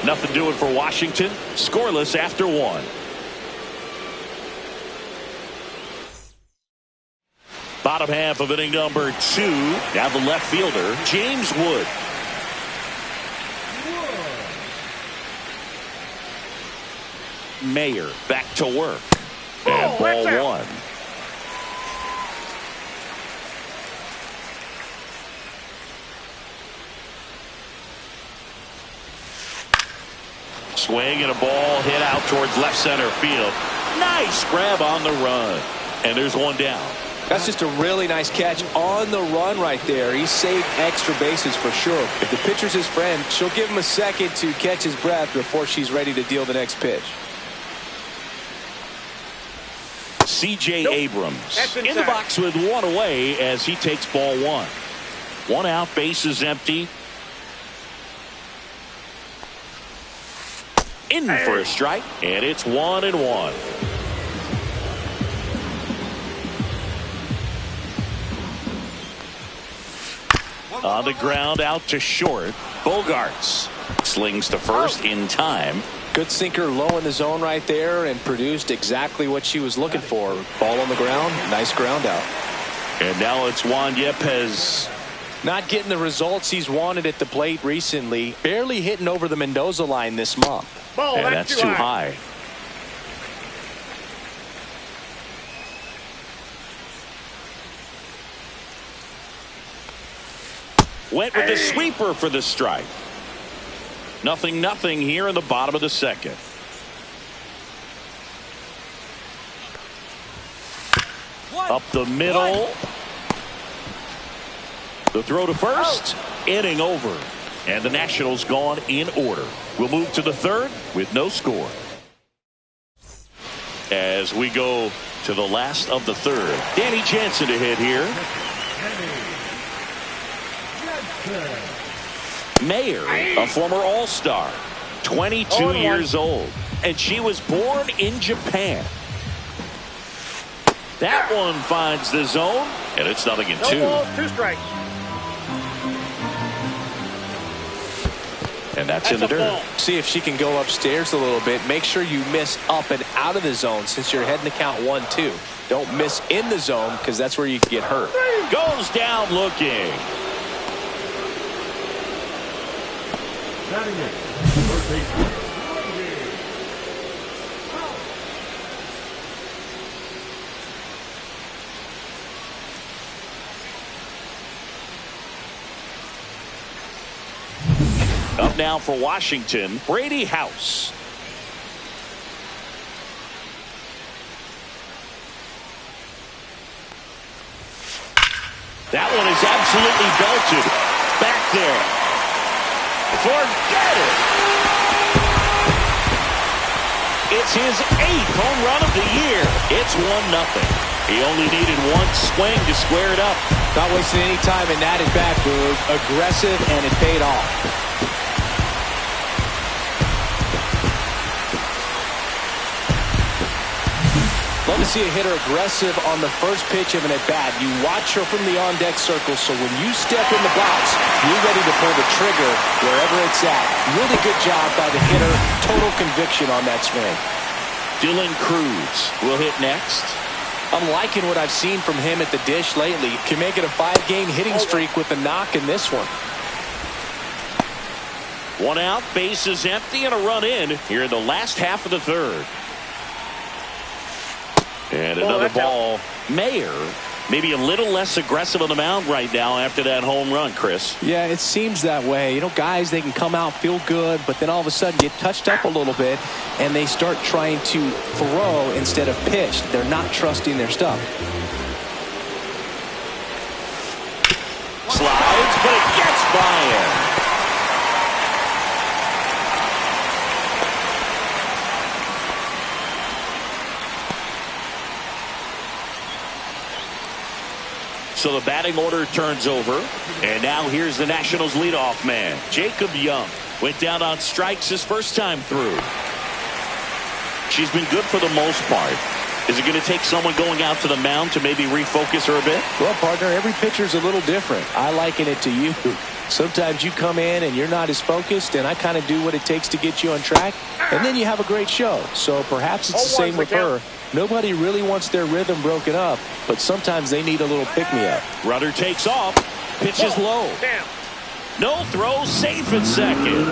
Nothing doing for Washington. Scoreless after 1. Bottom half of inning number 2. Now the left fielder, James Wood. Mayer back to work. And ball 1. Swing and a ball hit out towards left center field. Nice grab on the run. And there's 1 down. That's just a really nice catch on the run right there. He saved extra bases for sure. If the pitcher's his friend, she'll give him a second to catch his breath before she's ready to deal the next pitch. C.J. Abrams in the box with 1 away as he takes ball 1. 1 out, base is empty. In for a strike, and it's 1-1. On the ground, out to short. Bogarts slings to first in time. Good sinker low in the zone right there and produced exactly what she was looking for. Ball on the ground, nice ground out. And now it's Juan Yepes. Not getting the results he's wanted at the plate recently. Barely hitting over the Mendoza line this month. Ball, and that's too high. Went with the sweeper for the strike. 0-0 here in the bottom of the second. Up the middle. The throw to first. Inning over. And the Nationals gone in order. We'll move to the third with no score. As we go to the last of the third. Danny Jansen to hit here. Mayer, a former All-Star, 22 years old, and she was born in Japan. That one finds the zone, and it's 0-2. No balls, 2 strikes. And that's in the dirt. Ball. See if she can go upstairs a little bit. Make sure you miss up and out of the zone since you're heading to count 1-2. Don't miss in the zone because that's where you can get hurt. Goes down looking. Up now for Washington, Brady House. That one is absolutely belted. Back there. Forget it. It's his 8th home run of the year. It's 1-0. He only needed one swing to square it up. Not wasting any time in that at-bat, Boog. Aggressive, and it paid off. Love to see a hitter aggressive on the first pitch of an at-bat. You watch her from the on-deck circle, so when you step in the box, you're ready to pull the trigger wherever it's at. Really good job by the hitter. Total conviction on that swing. Dylan Cruz will hit next. I'm liking what I've seen from him at the dish lately. Can make it a 5-game hitting streak with a knock in this one. One out, bases empty, and a run in here in the last half of the third. And another ball. Mayer, maybe a little less aggressive on the mound right now after that home run, Chris. Yeah, it seems that way. You know, guys, they can come out, feel good, but then all of a sudden get touched up a little bit, and they start trying to throw instead of pitch. They're not trusting their stuff. Slides, but it gets by him. So the batting order turns over, and now here's the Nationals leadoff man. Jacob Young went down on strikes his first time through. She's been good for the most part. Is it going to take someone going out to the mound to maybe refocus her a bit? Well, partner, every pitcher's a little different. I liken it to you. Sometimes you come in and you're not as focused, and I kind of do what it takes to get you on track, and then you have a great show. So perhaps it's the same with her. Nobody really wants their rhythm broken up, but sometimes they need a little pick-me-up. Runner takes off. Pitches low. Damn. No throw, safe at second.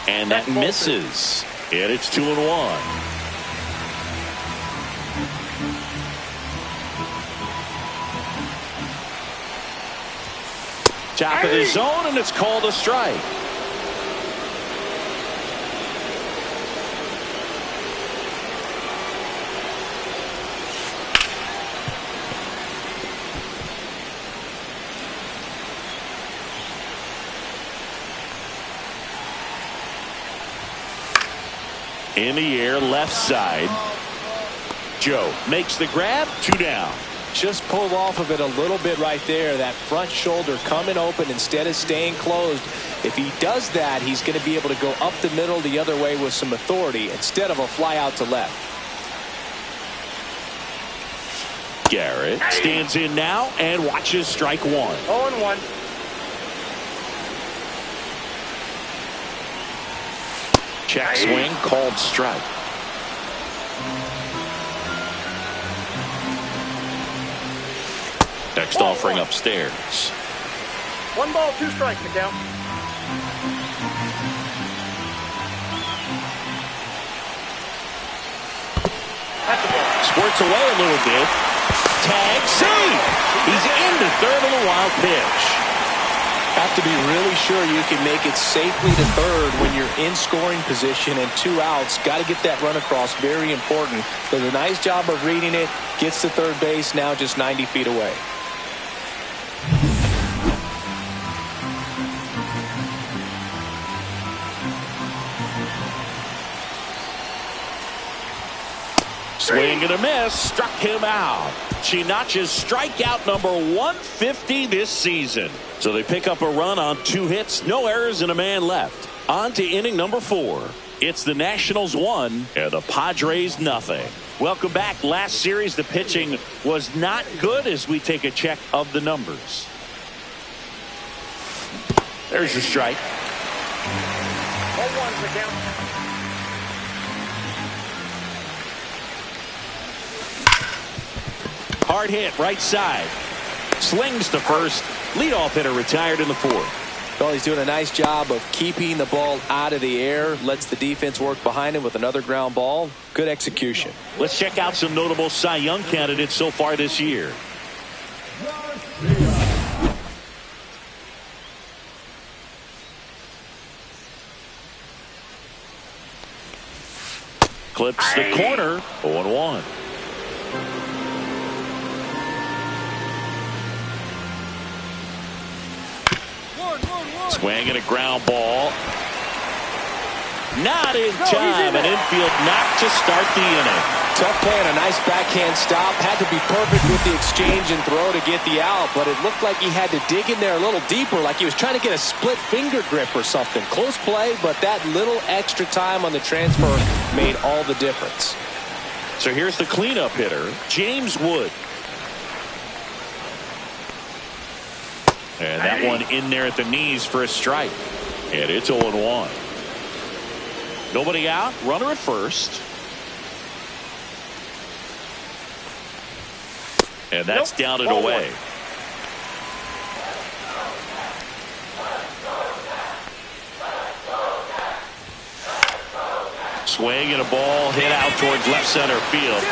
And that misses. And it's 2-1. Top of the zone, and it's called a strike. In the air, left side. Joe makes the grab, 2 down. Just pulled off of it a little bit right there. That front shoulder coming open instead of staying closed. If he does that, he's going to be able to go up the middle the other way with some authority instead of a fly out to left. Garrett stands in now and watches strike one. 0-1. Check swing, called strike. Next offering upstairs. 1 ball, 2 strikes to count. That's a ball. Squirts away a little bit. Tag, save. He's into third on the wild pitch. Have to be really sure you can make it safely to third when you're in scoring position and 2 outs. Got to get that run across. Very important. Does a nice job of reading it. Gets to third base. Now just 90 feet away. Swing and a miss. Struck him out. She notches strikeout number 150 this season. So they pick up a run on 2 hits, no errors, and a man left. On to inning number 4. It's the Nationals 1 and the Padres nothing. Welcome back. Last series, the pitching was not good as we take a check of the numbers. There's your strike. 0-1 to count. Hard hit, right side. Slings to first. Leadoff hitter retired in the 4th. Well, he's doing a nice job of keeping the ball out of the air. Lets the defense work behind him with another ground ball. Good execution. Let's check out some notable Cy Young candidates so far this year. Clips the corner. 0-1. Swing and a ground ball. Not in time. An infield knock to start the inning. Tough play and a nice backhand stop. Had to be perfect with the exchange and throw to get the out, but it looked like he had to dig in there a little deeper, like he was trying to get a split finger grip or something. Close play, but that little extra time on the transfer made all the difference. So here's the cleanup hitter, James Wood. And that one in there at the knees for a strike. And it's 0-1. Nobody out. Runner at first. And that's down and away. Swing and a ball hit out towards left center field.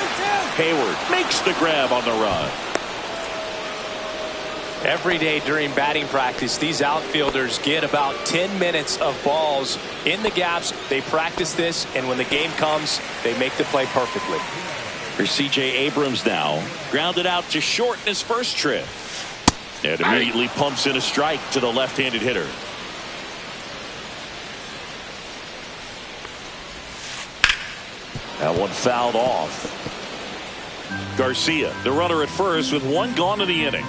Hayward makes the grab on the run. Every day during batting practice, these outfielders get about 10 minutes of balls in the gaps. They practice this, and when the game comes, they make the play perfectly. Here's C.J. Abrams now. Grounded out to short in his first trip. And immediately pumps in a strike to the left-handed hitter. That one fouled off. Garcia, the runner at first with 1 gone in the inning.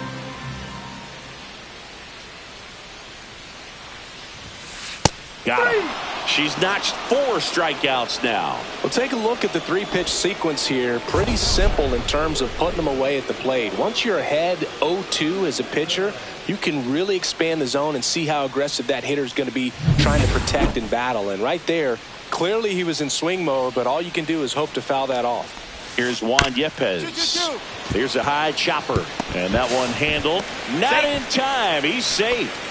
Got him. She's notched 4 strikeouts now. Well, take a look at the 3-pitch sequence here. Pretty simple in terms of putting them away at the plate. Once you're ahead 0-2 as a pitcher, you can really expand the zone and see how aggressive that hitter is going to be trying to protect and battle. And right there, clearly he was in swing mode, but all you can do is hope to foul that off. Here's Juan Yepes. Here's a high chopper. And that one handled. Not in time. He's safe.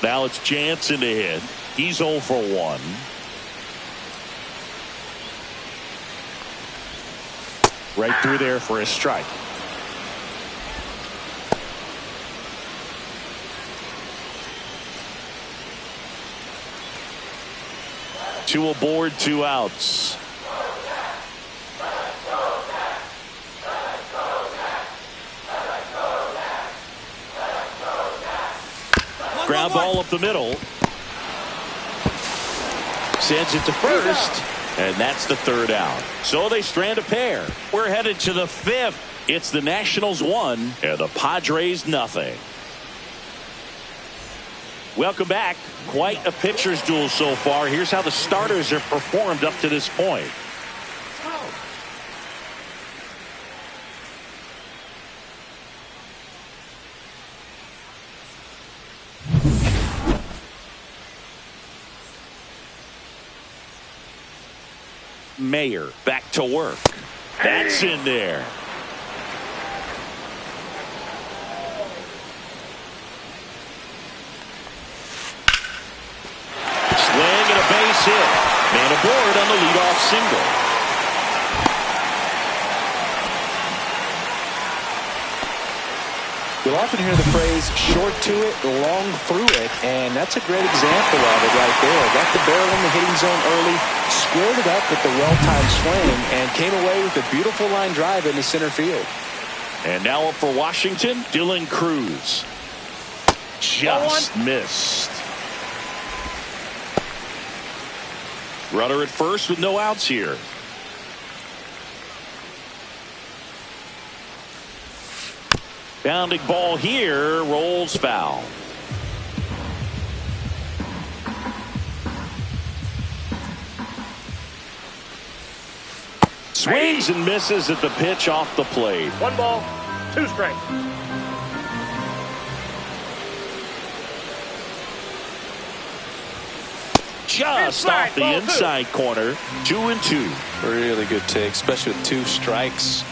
Now it's Jansen to hit. He's 0 for 1. Right through there for a strike. Two aboard, 2 outs. Ground ball up the middle. Sends it to first. And that's the third out. So they strand a pair. We're headed to the fifth. It's the Nationals 1 and the Padres nothing. Welcome back. Quite a pitcher's duel so far. Here's how the starters have performed up to this point. Mayer back to work. That's in there. Swing and a base hit. Man aboard on the leadoff single. You'll often hear the phrase short to it, long through it, and that's a great example of it right there. Got the barrel in the hitting zone early, squared it up with the well-timed swing, and came away with a beautiful line drive into center field. And now up for Washington, Dylan Cruz. Just missed. Runner at first with no outs here. Bounding ball here, rolls foul. Swings and misses at the pitch off the plate. 1 ball, 2 strikes. Just off the inside corner. 2-2. Really good take, especially with 2 strikes.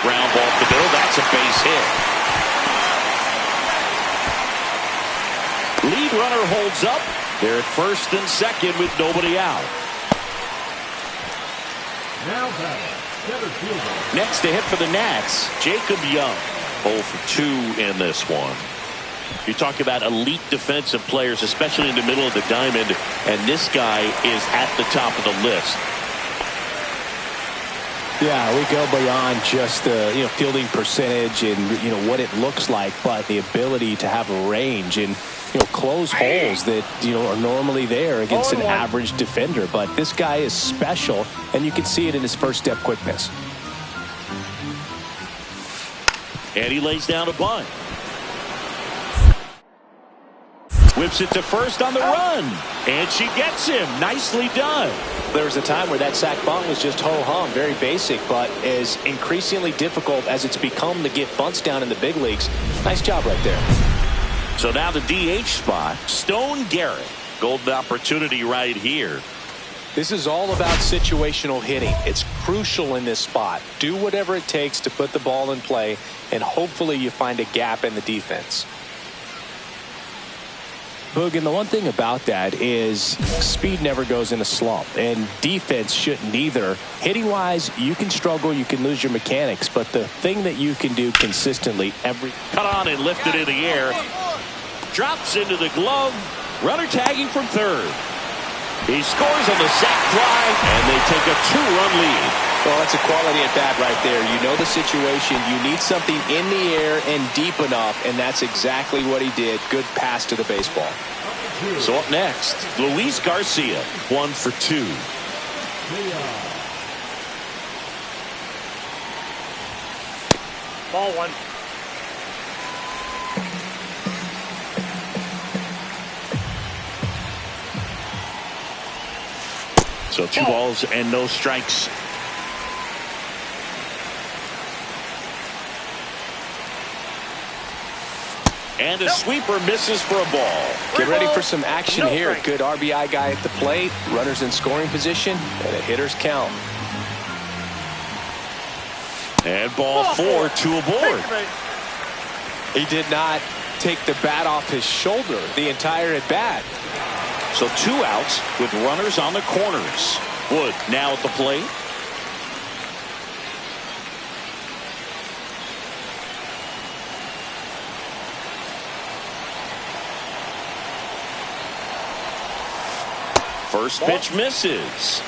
Ground ball to the middle. That's a base hit. Lead runner holds up. They're at first and second with nobody out. Now batting, center fielder. Next to hit for the Nats, Jacob Young. 0 for 2 in this one. You talk about elite defensive players, especially in the middle of the diamond, and this guy is at the top of the list. Yeah, we go beyond just the fielding percentage and what it looks like, but the ability to have a range and close holes that are normally there against an average defender. But this guy is special, and you can see it in his first step quickness. And he lays down a bunt. Whips it to first on the run, and she gets him. Nicely done. There was a time where that sac bunt was just ho-hum, very basic, but is increasingly difficult as it's become to get bunts down in the big leagues. Nice job right there. So now the DH spot, Stone Garrett. Golden opportunity right here. This is all about situational hitting. It's crucial in this spot. Do whatever it takes to put the ball in play, and hopefully you find a gap in the defense. Boog, and the one thing about that is speed never goes in a slump, and defense shouldn't either. Hitting-wise, you can struggle, you can lose your mechanics, but the thing that you can do consistently every... Cut on and lifted in the air. Drops into the glove. Runner tagging from third. He scores on the sac fly, and they take a 2-run lead. Well, that's a quality at bat right there. You know the situation. You need something in the air and deep enough, and that's exactly what he did. Good pass to the baseball. So up next, Luis Garcia, 1 for 2. Ball 1. So 2 balls and no strikes. And a sweeper misses for a ball. Get ready for some action here. Good RBI guy at the plate. Runners in scoring position. And a hitter's count. And ball 4, 2 aboard. He did not take the bat off his shoulder the entire at bat. So 2 outs with runners on the corners. Wood now at the plate. First pitch misses.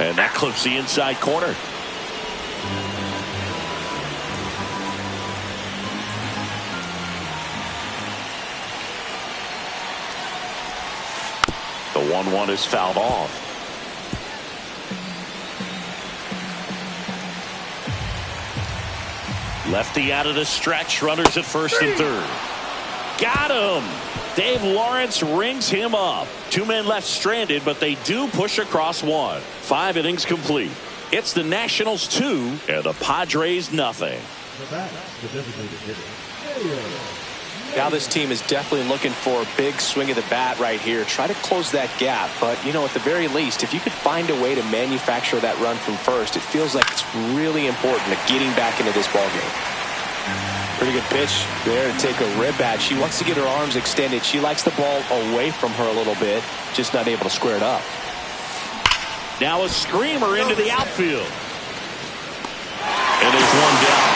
And that clips the inside corner. The 1-1 is fouled off. Lefty out of the stretch. Runners at first and third. Got him. Dave Lawrence rings him up. 2 men left stranded, but they do push across 1. 5 innings complete. It's the Nationals 2 and the Padres nothing. Now this team is definitely looking for a big swing of the bat right here. Try to close that gap. But, you know, at the very least, if you could find a way to manufacture that run from first, it feels like it's really important to getting back into this ballgame. Pretty good pitch there to take a rib at. She wants to get her arms extended. She likes the ball away from her a little bit, just not able to square it up. Now a screamer into the outfield. And there's one down.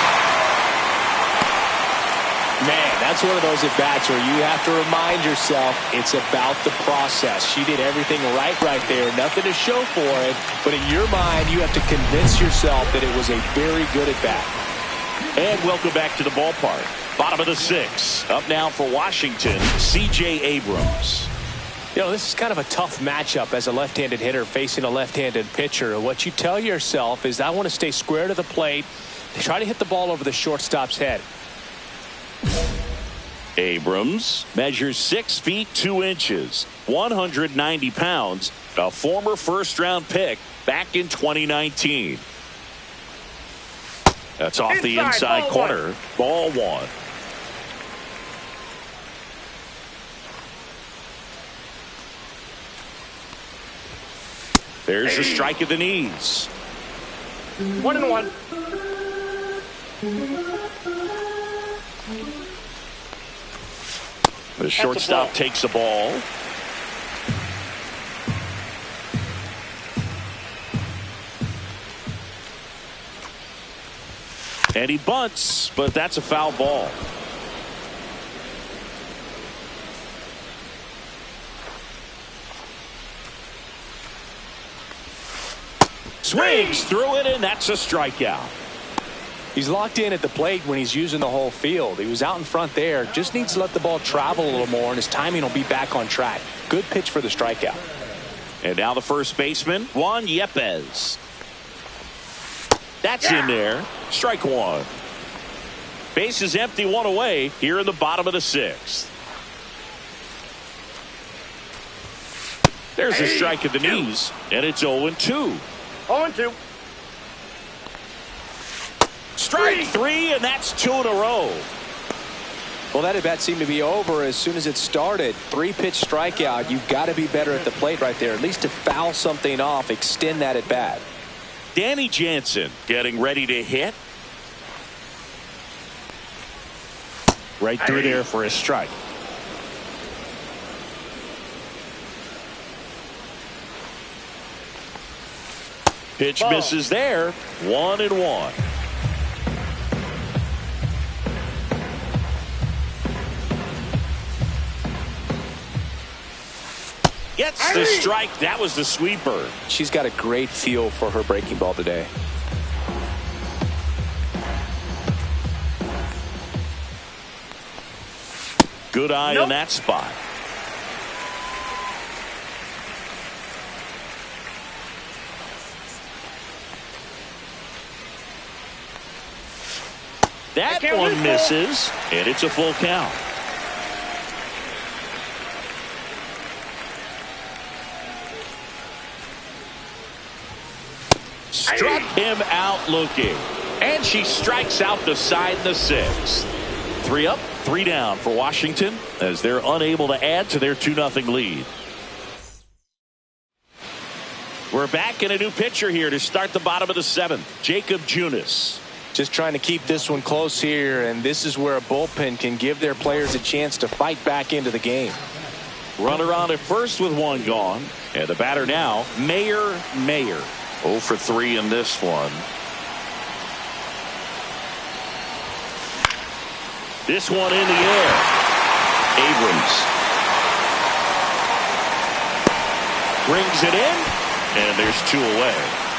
Man, that's one of those at-bats where you have to remind yourself it's about the process. She did everything right there. Nothing to show for it. But in your mind, you have to convince yourself that it was a very good at-bat. And welcome back to the ballpark. Bottom of the 6th. Up now for Washington, C.J. Abrams. You know, this is kind of a tough matchup as a left-handed hitter facing a left-handed pitcher. What you tell yourself is, I want to stay square to the plate, try to hit the ball over the shortstop's head. Abrams measures 6 feet 2 inches, 190 pounds, a former first-round pick back in 2019. That's off the inside corner. Ball 1. There's a strike at the knees. 1-1. The shortstop takes the ball. And he bunts, but that's a foul ball. Swings through it, and that's a strikeout. He's locked in at the plate when he's using the whole field. He was out in front there. Just needs to let the ball travel a little more, and his timing will be back on track. Good pitch for the strikeout. And now the first baseman, Juan Yepez. That's in there. Strike 1. Base is empty, 1 away here in the bottom of the 6th. There's a strike at the knees, and it's 0-2. 0-2. Strike 3, and that's 2 in a row. Well, that at bat seemed to be over as soon as it started. 3-pitch strikeout. You've got to be better at the plate right there, at least to foul something off, extend that at bat. Danny Jansen getting ready to hit. Right through there for a strike. Pitch misses there. 1-1. Gets the strike. That was the sweeper. She's got a great feel for her breaking ball today. Good eye on that spot. That one misses, and it's a full count. Struck him out looking. And she strikes out the side in the 6th. 3 up, 3 down for Washington as they're unable to add to their 2-0 lead. We're back in a new pitcher here to start the bottom of the 7th. Jacob Junis. Just trying to keep this one close here, and this is where a bullpen can give their players a chance to fight back into the game. Runner on at first with 1 gone. And the batter now, Mayer. 0 for 3 in this one. This one in the air. Abrams brings it in, And there's 2 away.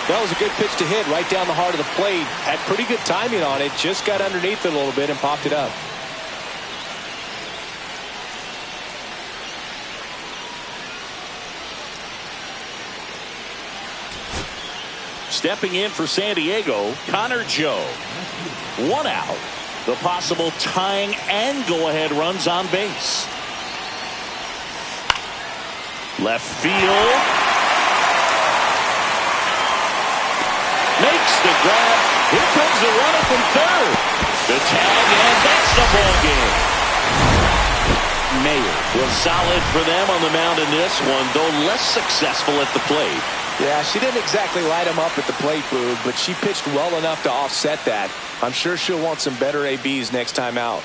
That was a good pitch to hit right down the heart of the plate. Had pretty good timing on it. Just got underneath it a little bit and popped it up. Stepping in for San Diego, Connor Joe. 1 out. The possible tying and go-ahead runs on base. Left field. Makes the grab. Here comes the runner from third. The tag, and that's the ball game. Mayer was solid for them on the mound in this one, though less successful at the plate. Yeah, she didn't exactly light him up at the plate, Boog, but she pitched well enough to offset that. I'm sure she'll want some better ABs next time out.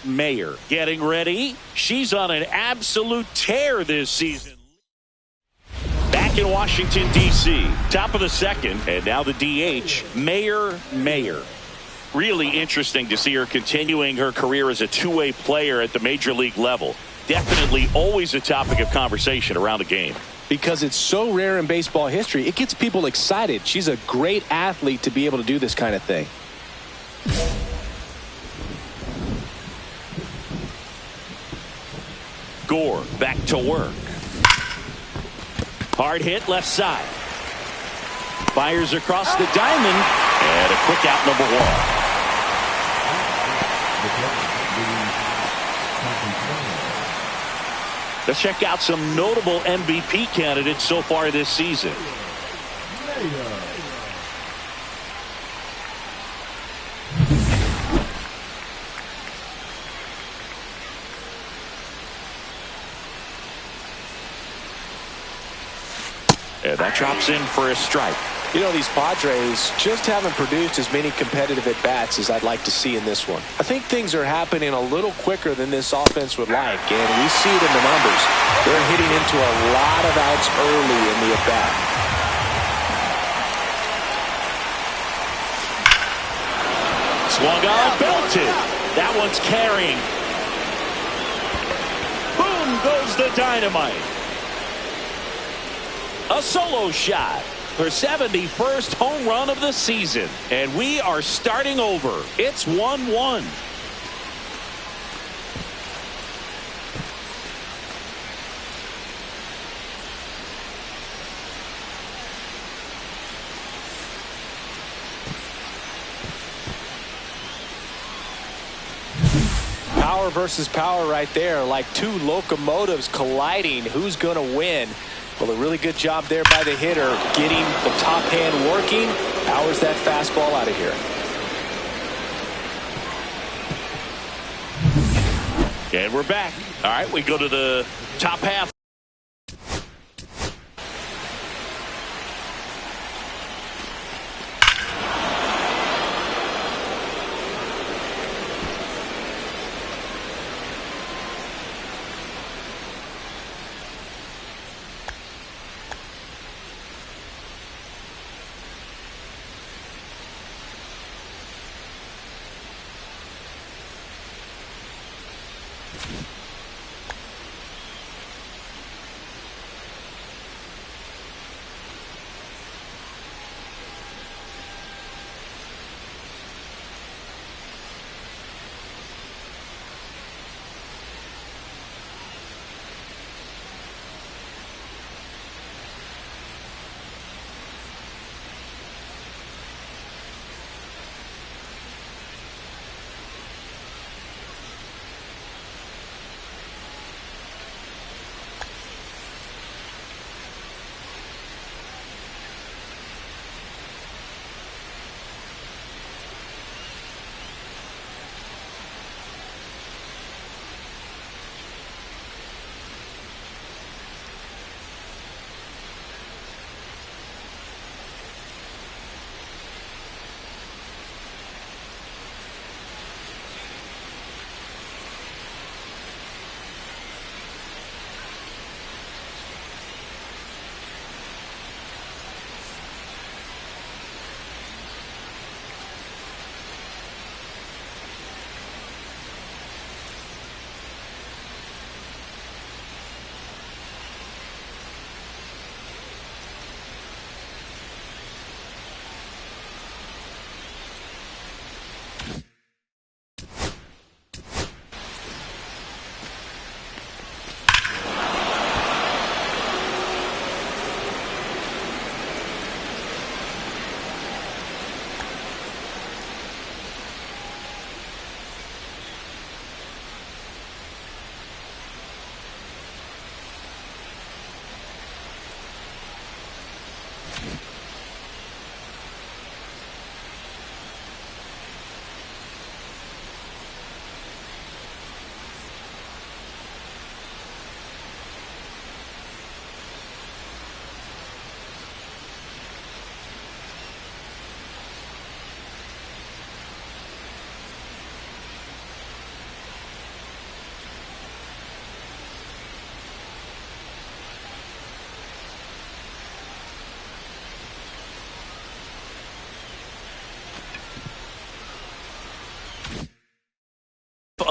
Mayer getting ready. She's on an absolute tear this season. Back in Washington, D.C. Top of the second, and now the DH, Mayer. Really interesting to see her continuing her career as a two-way player at the major league level. Definitely always a topic of conversation around the game. Because it's so rare in baseball history, it gets people excited. She's a great athlete to be able to do this kind of thing. Gore back to work. Hard hit left side. Fires across the diamond. And a quick out, number 1. Let's check out some notable MVP candidates so far this season. And that drops in for a strike. You know, these Padres just haven't produced as many competitive at-bats as I'd like to see in this one. I think things are happening a little quicker than this offense would like, and we see it in the numbers. They're hitting into a lot of outs early in the at-bat. Swung on, belted. That one's carrying. Boom goes the dynamite. A solo shot. Her 71st home run of the season. And we are starting over. It's 1-1. Power versus power right there, like two locomotives colliding. Who's going to win? Well, a really good job there by the hitter, getting the top hand working. Powers that fastball out of here. And we're back. All right, we go to the top half.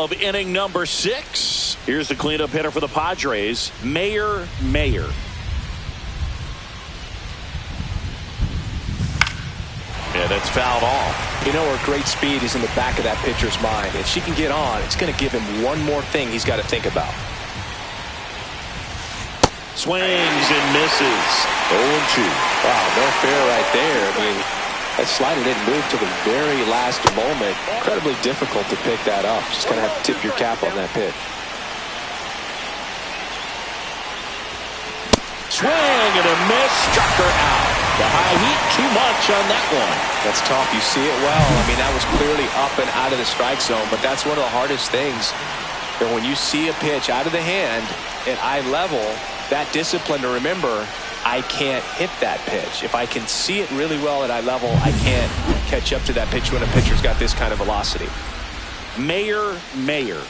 of inning number 6. Here's the cleanup hitter for the Padres, Mayer. Yeah, that's fouled off. You know, her great speed is in the back of that pitcher's mind. If she can get on, it's going to give him one more thing he's got to think about. Swings and misses. 0-2. Wow, no fair right there. I mean, that slider didn't move to the very last moment. Incredibly difficult to pick that up. Just going to have to tip your cap on that pitch. Swing and a miss. Struck her out. The high heat, too much on that one. That's tough. You see it well. I mean, that was clearly up and out of the strike zone, but that's one of the hardest things. And when you see a pitch out of the hand at eye level, that discipline to remember, I can't hit that pitch. If I can see it really well at eye level, I can't catch up to that pitch when a pitcher's got this kind of velocity. Mayer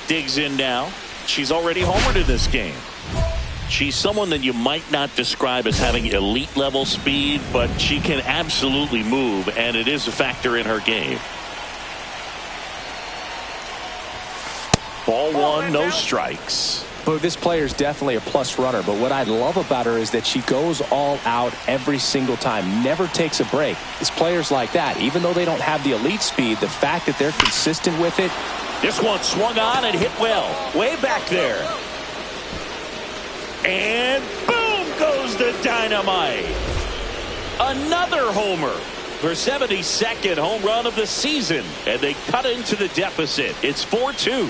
digs in now. She's already homered in this game. She's someone that you might not describe as having elite level speed, but she can absolutely move, and it is a factor in her game. Ball 1, no strikes. Well, this player is definitely a plus runner, but what I love about her is that she goes all out every single time, never takes a break. It's players like that, even though they don't have the elite speed, the fact that they're consistent with it. This one swung on and hit well, way back there. And boom goes the dynamite. Another homer. Her 72nd home run of the season. And they cut into the deficit. It's 4-2.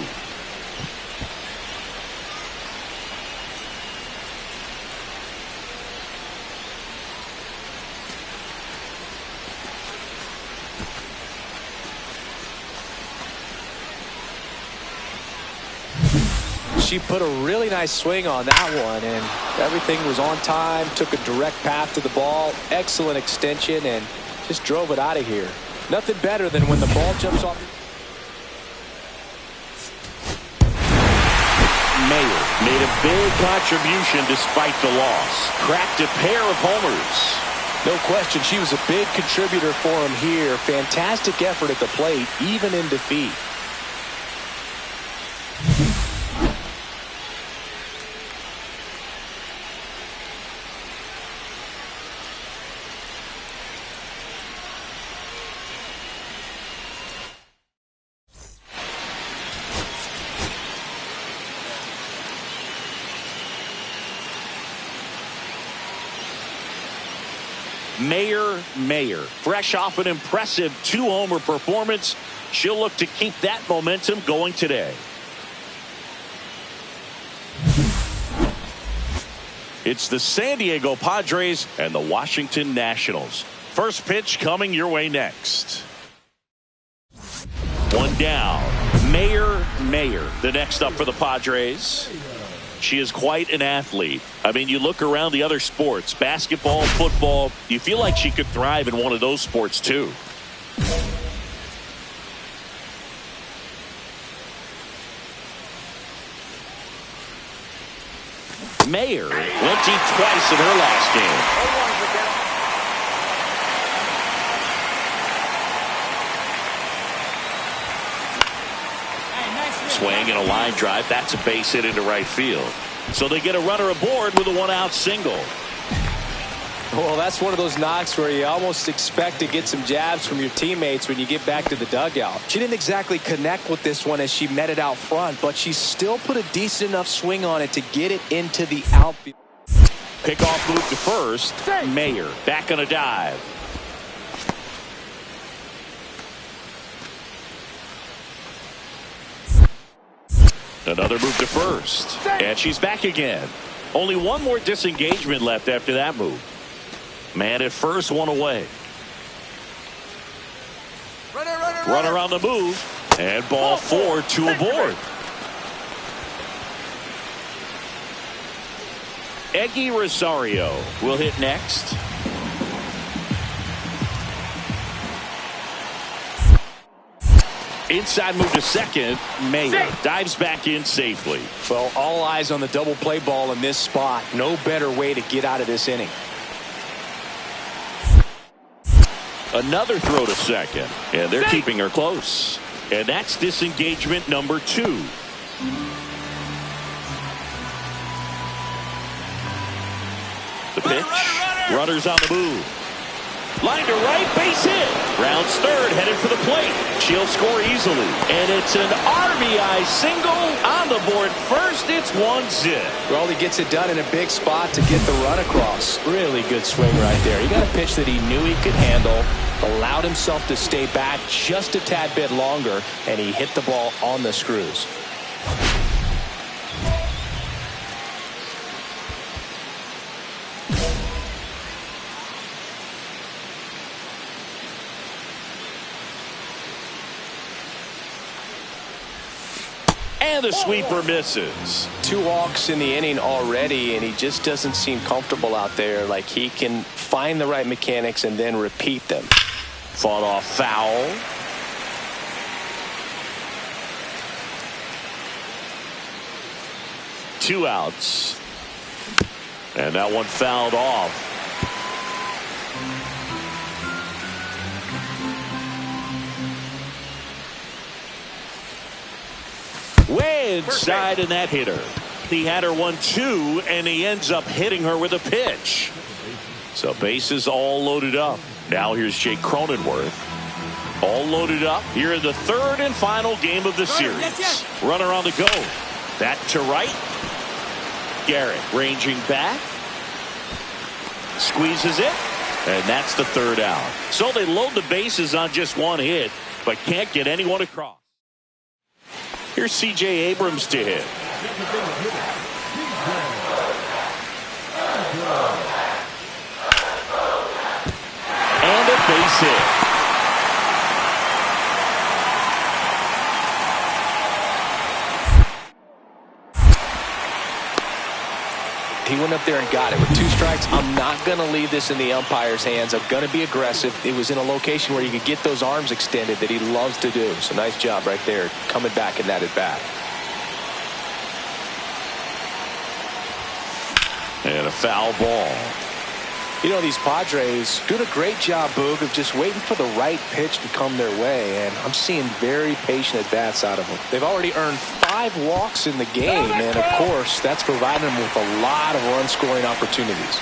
She put a really nice swing on that one, and everything was on time, took a direct path to the ball, excellent extension, and just drove it out of here. Nothing better than when the ball jumps off. Mayer made a big contribution despite the loss. Cracked a pair of homers. No question, she was a big contributor for him here. Fantastic effort at the plate, even in defeat. Mayer, fresh off an impressive 2-homer performance. She'll look to keep that momentum going today. It's the San Diego Padres and the Washington Nationals. First pitch coming your way next. One down. Mayer, the next up for the Padres. She is quite an athlete. I mean, you look around the other sports, basketball, football, you feel like she could thrive in one of those sports too. Mayer went deep twice in her last game. Swing and a line drive. That's a base hit into right field. So they get a runner aboard with a 1-out single. Well, that's one of those knocks where you almost expect to get some jabs from your teammates when you get back to the dugout. She didn't exactly connect with this one as she met it out front, but she still put a decent enough swing on it to get it into the outfield. Pickoff move to first. Mayer back on a dive. Another move to first. And she's back again. Only one more disengagement left after that move. Man at first, one away. Runner on the move. And ball 4, 2 aboard. Eggy Rosario will hit next. Inside move to second. Mayer dives back in safely. Well, all eyes on the double play ball in this spot. No better way to get out of this inning. Another throw to second, and they're keeping her close. And that's disengagement number 2. The pitch. Runners on the move. Line to right, base hit. Rounds third, headed for the plate. She'll score easily. And it's an RBI single on the board first. It's 1-zip. Well, he gets it done in a big spot to get the run across. Really good swing right there. He got a pitch that he knew he could handle, allowed himself to stay back just a tad bit longer, and he hit the ball on the screws. And the sweeper misses. 2 walks in the inning already, and he just doesn't seem comfortable out there. Like he can find the right mechanics and then repeat them. Fought off foul. Two outs. And that one fouled off. Way inside in that hitter. He had her 1-2, and he ends up hitting her with a pitch. So bases all loaded up. Now here's Jake Cronenworth. All loaded up here in the third and final game of the series. Runner on the go. That to right. Garrett ranging back. Squeezes it. And that's the third out. So they load the bases on just one hit, but can't get anyone across. Here's C.J. Abrams to hit. And a base hit. He went up there and got it with 2 strikes. I'm not going to leave this in the umpire's hands. I'm going to be aggressive. It was in a location where you could get those arms extended that he loves to do. So nice job right there, coming back in that at bat. And a foul ball. You know, these Padres doing a great job, Boog, of just waiting for the right pitch to come their way, and I'm seeing very patient at-bats out of them. They've already earned 5 walks in the game, and of course, that's providing them with a lot of run-scoring opportunities.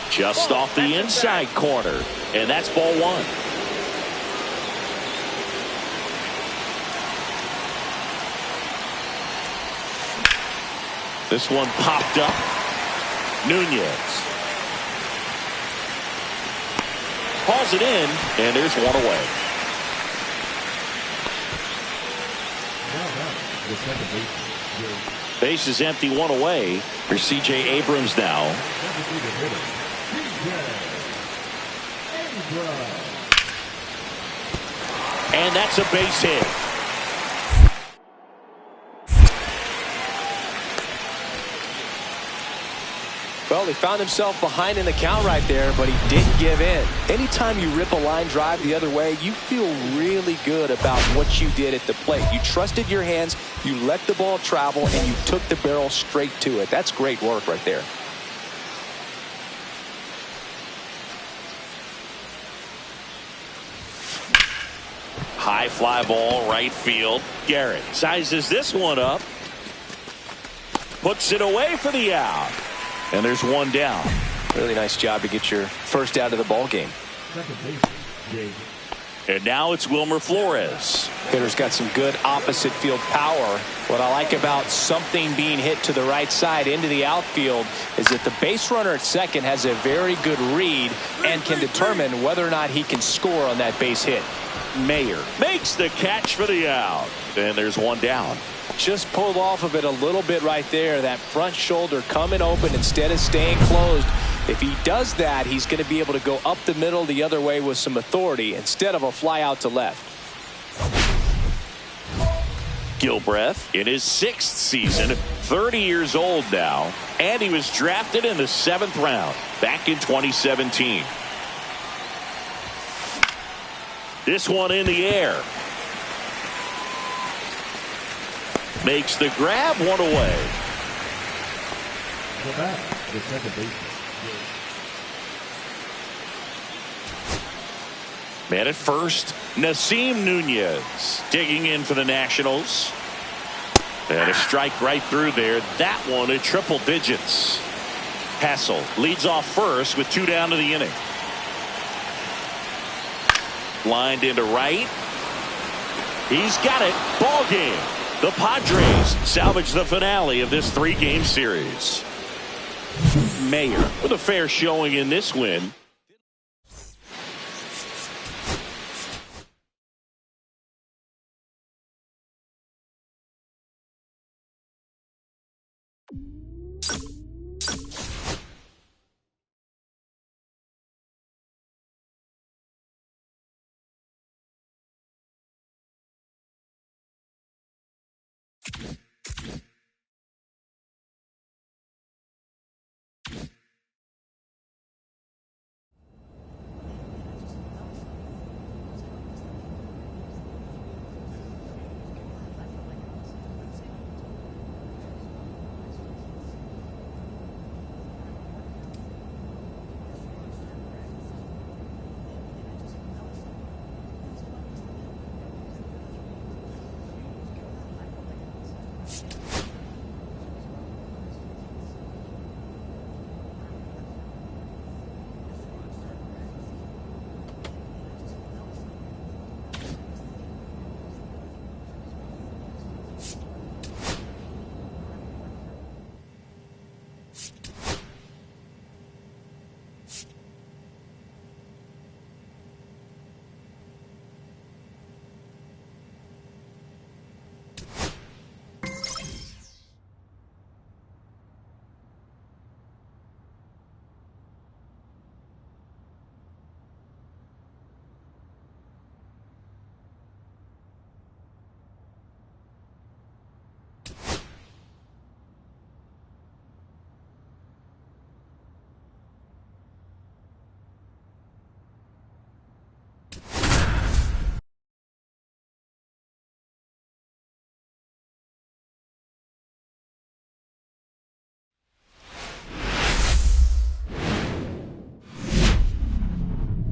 Just off the inside corner, and that's ball 1. This one popped up. Nunez. Hauls it in, and there's one away. Base is empty, one away for C.J. Abrams now. And that's a base hit. Well, he found himself behind in the count right there, but he didn't give in. Anytime you rip a line drive the other way, you feel really good about what you did at the plate. You trusted your hands, you let the ball travel, and you took the barrel straight to it. That's great work right there. High fly ball, right field. Garrett sizes this one up. Puts it away for the out. And there's one down. Really nice job to get your first out of the ball game. And now it's Wilmer Flores. Hitter's got some good opposite field power. What I like about something being hit to the right side into the outfield is that the base runner at second has a very good read and can determine whether or not he can score on that base hit. Mayer makes the catch for the out. And there's one down. Just pulled off of it a little bit right there. That front shoulder coming open instead of staying closed. If he does that, he's going to be able to go up the middle the other way with some authority instead of a fly out to left. Gilbreth in his 6th season, 30 years old now, and he was drafted in the 7th round back in 2017. This one in the air. Makes the grab, one away. Man at first, Nasim Nunez digging in for the Nationals. And a strike right through there. That one at triple digits. Hassel leads off first with 2 down to the inning. Lined into right. He's got it. Ball game. The Padres salvage the finale of this 3-game series. Mayer with a fair showing in this win.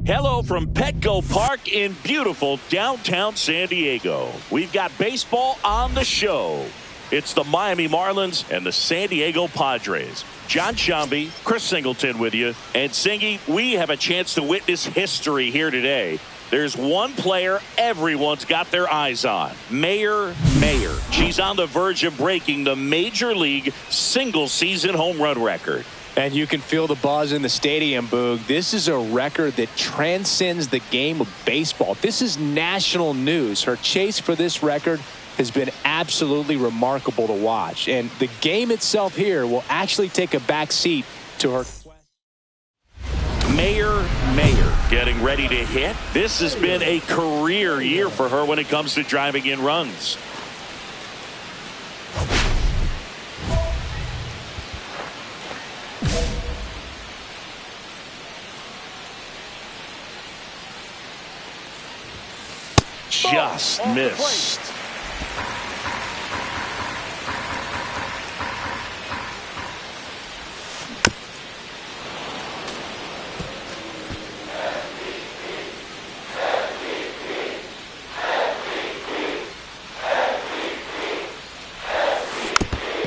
Hello from Petco Park in beautiful downtown San Diego. We've got baseball on the show. It's the Miami Marlins and the San Diego Padres. John Shambi, Chris Singleton with you. And Singy, we have a chance to witness history here today. There's one player everyone's got their eyes on. Mayer. She's on the verge of breaking the Major League single-season home run record. And you can feel the buzz in the stadium, Boog. This is a record that transcends the game of baseball. This is national news. Her chase for this record has been absolutely remarkable to watch. And the game itself here will actually take a back seat to her. Mayer getting ready to hit. This has been a career year for her when it comes to driving in runs. Just missed.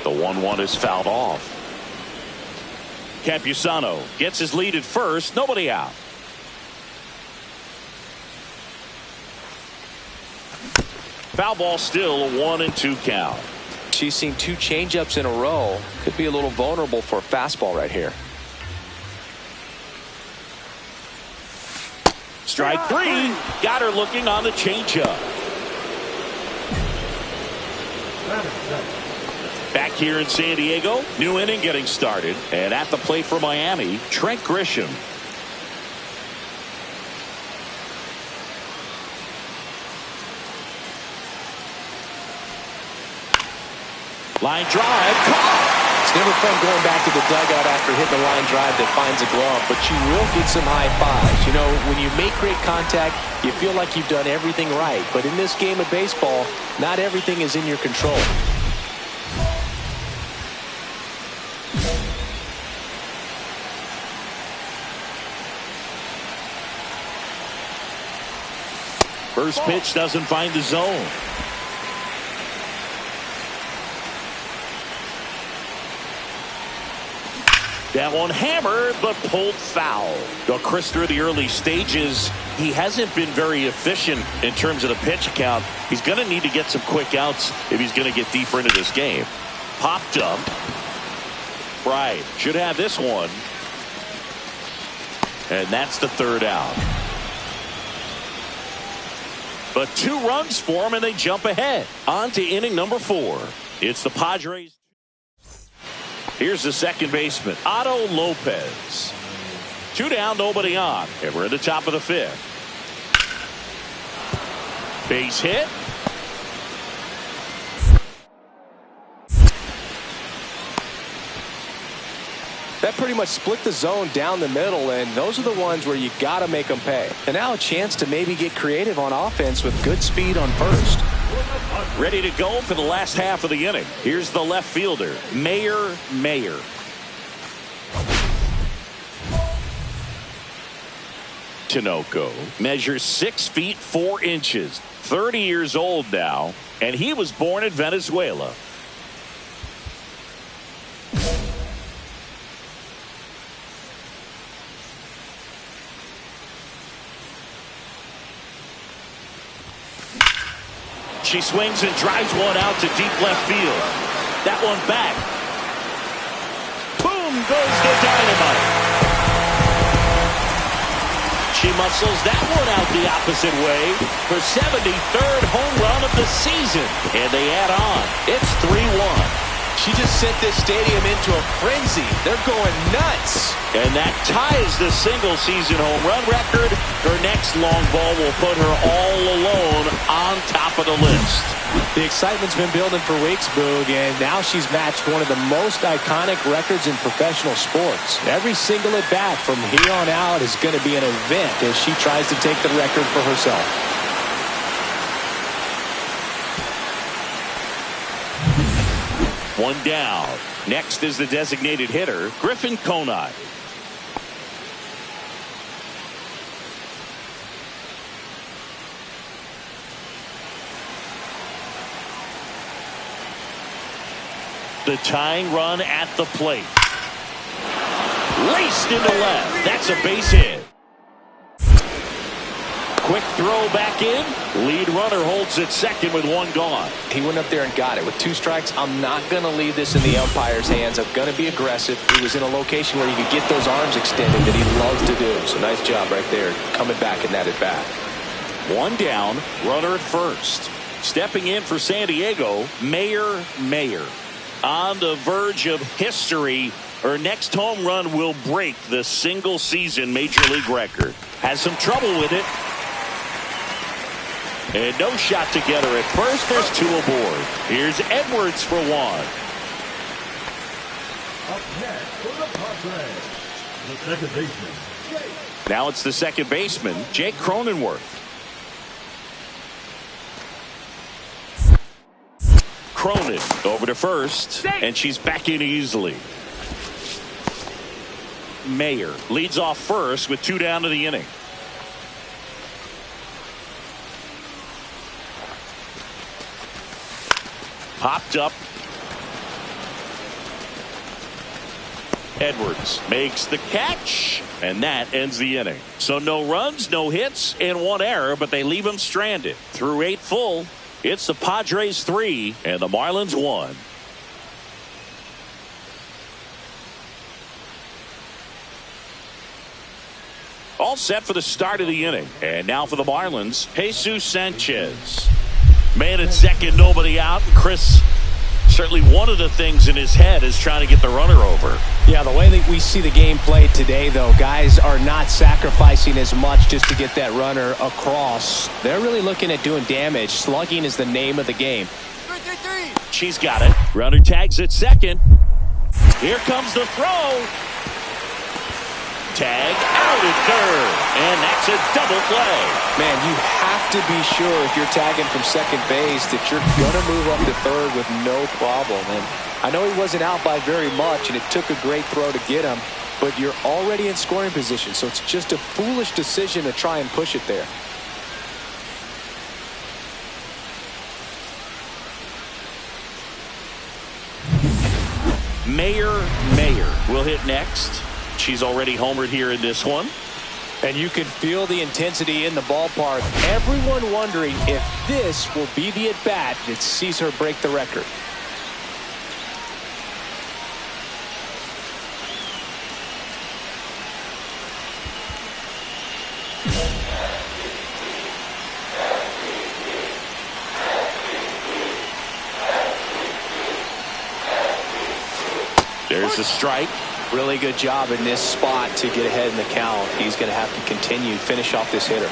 The 1-1 is fouled off. Campusano gets his lead at first. Nobody out. Foul ball, still a 1-2 count. She's seen 2 changeups in a row. Could be a little vulnerable for a fastball right here. Strike 3. Got her looking on the changeup. Back here in San Diego, new inning getting started. And at the plate for Miami, Trent Grisham. Line drive. It's never fun going back to the dugout after hitting a line drive that finds a glove, but you will get some high fives. You know, when you make great contact, you feel like you've done everything right. But in this game of baseball, not everything is in your control. First pitch doesn't find the zone. That one hammered, but pulled foul. Well, Chris, through the early stages, he hasn't been very efficient in terms of the pitch count. He's going to need to get some quick outs if he's going to get deeper into this game. Popped up. Right. Should have this one. And that's the third out. But 2 runs for him, and they jump ahead. On to inning number 4. It's the Padres. Here's the second baseman, Otto Lopez. 2 down, nobody on. And we're at the top of the 5th. Base hit. That pretty much split the zone down the middle, and those are the ones where you got to make them pay. And now a chance to maybe get creative on offense with good speed on first. Ready to go for the last half of the inning. Here's the left fielder, Mayer. Tinoco measures 6 feet 4 inches, 30 years old now, and he was born in Venezuela. She swings and drives one out to deep left field. That one back. Boom goes the dynamite. She muscles that one out the opposite way. Her 73rd home run of the season. And they add on. It's 3-1. She just sent this stadium into a frenzy. They're going nuts. And that ties the single-season home run record. Her next long ball will put her all alone on top of the list. The excitement's been building for weeks, Boog, and now she's matched one of the most iconic records in professional sports. Every single at-bat from here on out is going to be an event as she tries to take the record for herself. One down. Next is the designated hitter, Griffin Conine. The tying run at the plate. Laced into left. That's a base hit. Quick throw back in. Lead runner holds at second with 1 gone. He went up there and got it. With 2 strikes, I'm not going to leave this in the umpire's hands. I'm going to be aggressive. He was in a location where he could get those arms extended that he loves to do. So nice job right there, coming back in that at-bat. 1 down, runner at first. Stepping in for San Diego, Mayer. On the verge of history, her next home run will break the single-season Major League record. Has some trouble with it. And no shot together at first. There's 2 aboard. Here's Edwards for 1. Up next for the Padres, the second baseman. Now it's the second baseman, Jake Cronenworth. Cronin over to first, and she's back in easily. Mayer leads off first with 2 down to the inning. Popped up. Edwards makes the catch, and that ends the inning. So no runs, no hits, and 1 error, but they leave him stranded. Through 8 full, it's the Padres 3 and the Marlins 1. All set for the start of the inning. And now for the Marlins, Jesus Sanchez. Man at second, nobody out. And Chris, certainly one of the things in his head is trying to get the runner over. Yeah, the way that we see the game played today, though, guys are not sacrificing as much just to get that runner across. They're really looking at doing damage. Slugging is the name of the game. She's got it. Runner tags at second. Here comes the throw. Tag out at third, and that's a double play. Man, you have to be sure if you're tagging from second base that you're going to move up to third with no problem. And I know he wasn't out by very much, and it took a great throw to get him, but you're already in scoring position, so it's just a foolish decision to try and push it there. Mayor will hit next. She's already homered here in this one. And you can feel the intensity in the ballpark. Everyone wondering if this will be the at-bat that sees her break the record. There's the strike. Really good job in this spot to get ahead in the count. He's going to have to continue, finish off this hitter.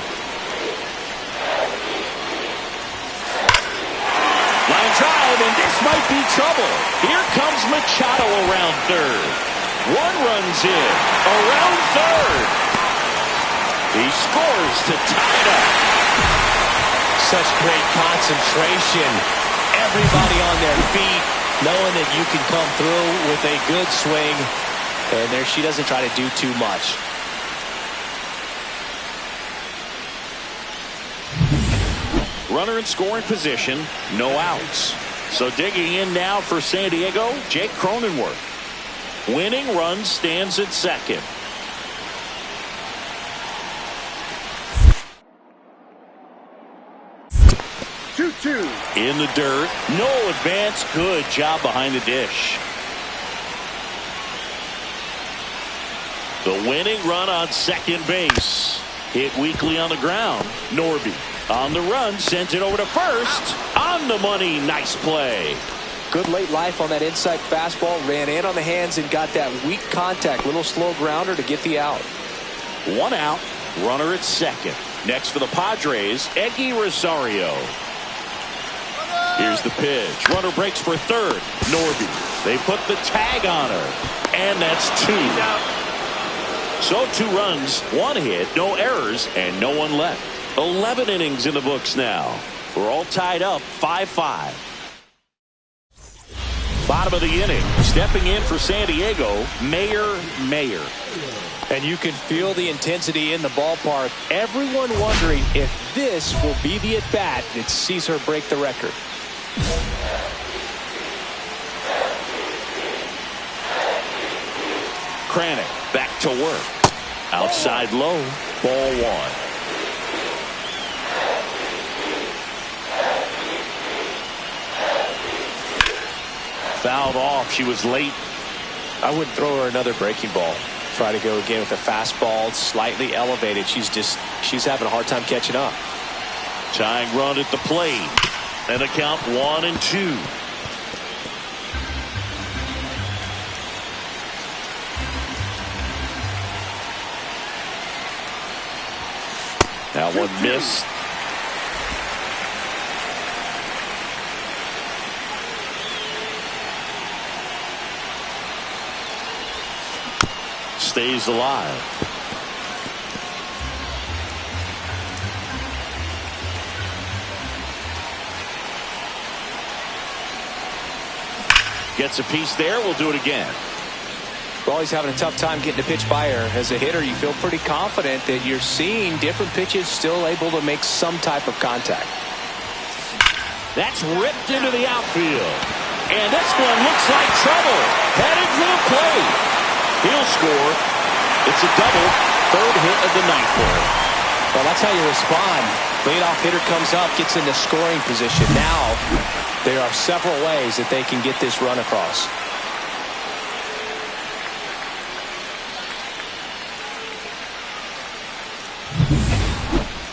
Line drive, and this might be trouble. Here comes Machado around third. One runs in, around third. He scores to tie it up. Such great concentration. Everybody on their feet, knowing that you can come through with a good swing. And there she doesn't try to do too much. Runner in scoring position, no outs. So digging in now for San Diego, Jake Cronenworth. Winning run stands at second. In the dirt, no advance, good job behind the dish. The winning run on second base. Hit weakly on the ground. Norby on the run, sends it over to first. On the money, nice play. Good late life on that inside fastball. Ran in on the hands and got that weak contact. Little slow grounder to get the out. One out, runner at second. Next for the Padres, Eggy Rosario. Here's the pitch. Runner breaks for third. Norby. They put the tag on her. And that's two. So 2 runs, 1 hit, no errors, and no one left. 11 innings in the books now. We're all tied up 5-5. Bottom of the inning, stepping in for San Diego, Mayor. And you can feel the intensity in the ballpark. Everyone wondering if this will be the at-bat that sees her break the record. Kranick back to work. Outside low, ball 1. Fouled off. She was late. I wouldn't throw her another breaking ball. Try to go again with a fastball, slightly elevated. She's having a hard time catching up. Tying run at the plate. And a count 1-2. That one missed. Stays alive. Gets a piece there. We'll do it again. Well, he's having a tough time getting a pitch by her. As a hitter, you feel pretty confident that you're seeing different pitches still able to make some type of contact. That's ripped into the outfield. And this one looks like trouble. Headed for the plate. He'll score. It's a double. 3rd hit of the night for him. Well, that's how you respond. Leadoff hitter comes up, gets into scoring position. Now, there are several ways that they can get this run across.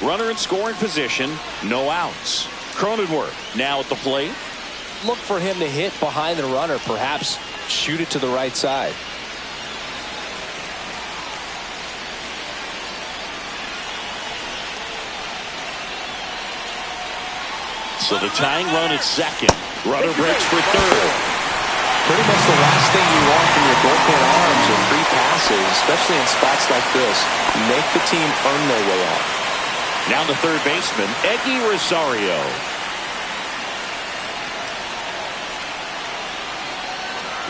Runner in scoring position, no outs. Cronenworth now at the plate. Look for him to hit behind the runner, perhaps shoot it to the right side. So the tying run at second. Runner breaks for third. Pretty much the last thing you want from your bullpen arms are free passes, especially in spots like this. Make the team earn their way out. Now the third baseman, Eggy Rosario.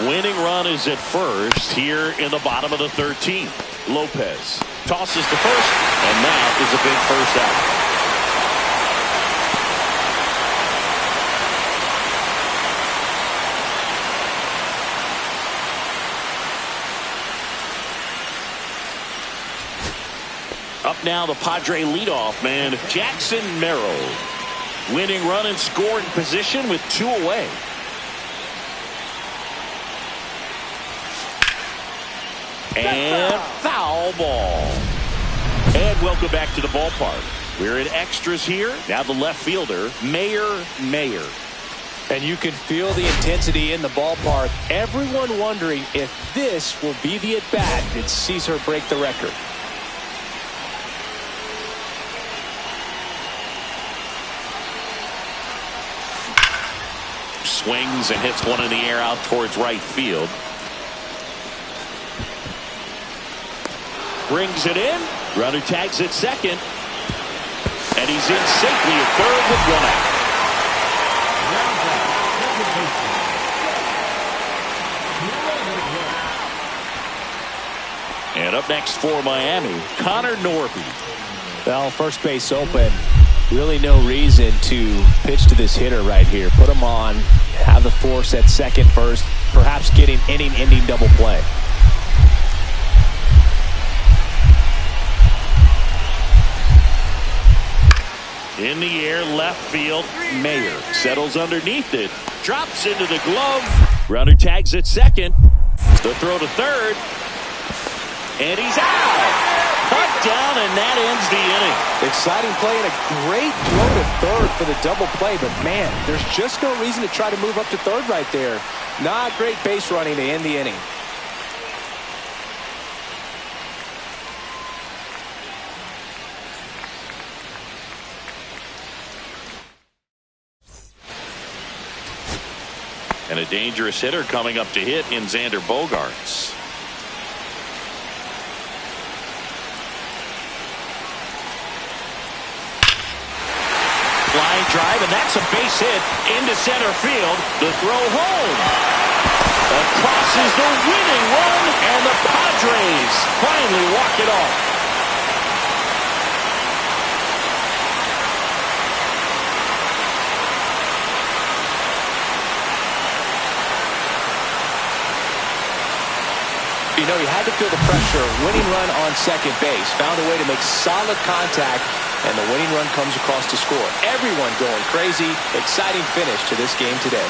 Winning run is at first here in the bottom of the 13th. Lopez tosses to first, and that is a big first out. Up now, the Padre leadoff man, Jackson Merrill. Winning run and scoring position with 2 away. And foul ball. And welcome back to the ballpark. We're in extras here. Now the left fielder, Mayer. And you can feel the intensity in the ballpark. Everyone wondering if this will be the at-bat that sees her break the record. Swings and hits one in the air out towards right field. Brings it in. Runner tags at second. And he's in safely at third with 1 out. And up next for Miami, Connor Norby. Well, first base open. Really no reason to pitch to this hitter right here. Put him on, have the force at second first, perhaps getting inning-ending double play. In the air, left field, Mayer settles underneath it, drops into the glove. Runner tags at second. The throw to third. And he's out. Cut down, and that ends the inning. Exciting play and a great throw to third for the double play, but man, there's just no reason to try to move up to third right there. Not great base running to end the inning. And a dangerous hitter coming up to hit in Xander Bogaerts. Line drive, and that's a base hit into center field. The throw home. Across is the winning run, and the Padres finally walk it off. You know, you had to feel the pressure. Winning run on second base. Found a way to make solid contact, and the winning run comes across to score. Everyone going crazy. Exciting finish to this game today.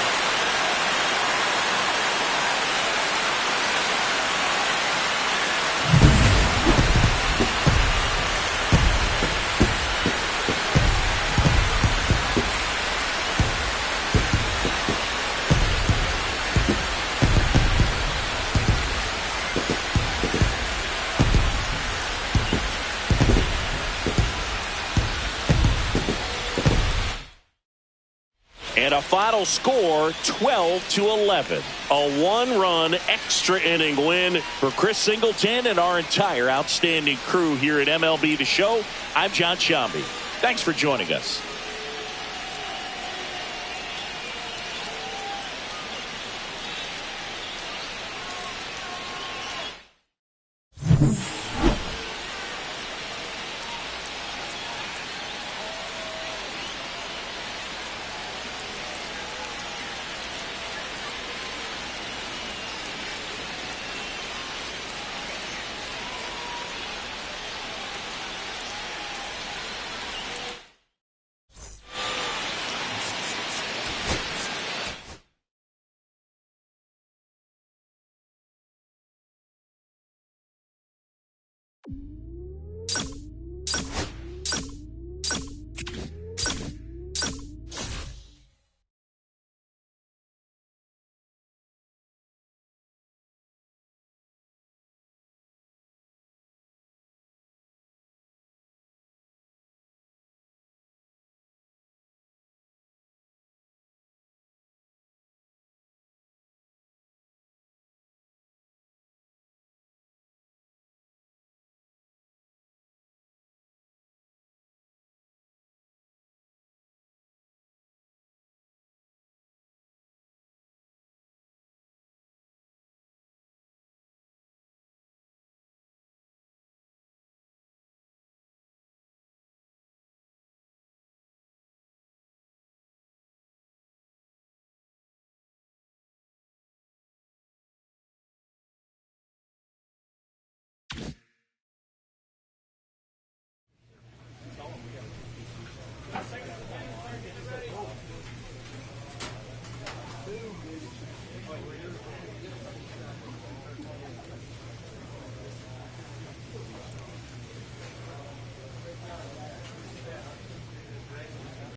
And a final score, 12-11. A one-run extra inning win for Chris Singleton and our entire outstanding crew here at MLB The Show. I'm John Shambi. Thanks for joining us.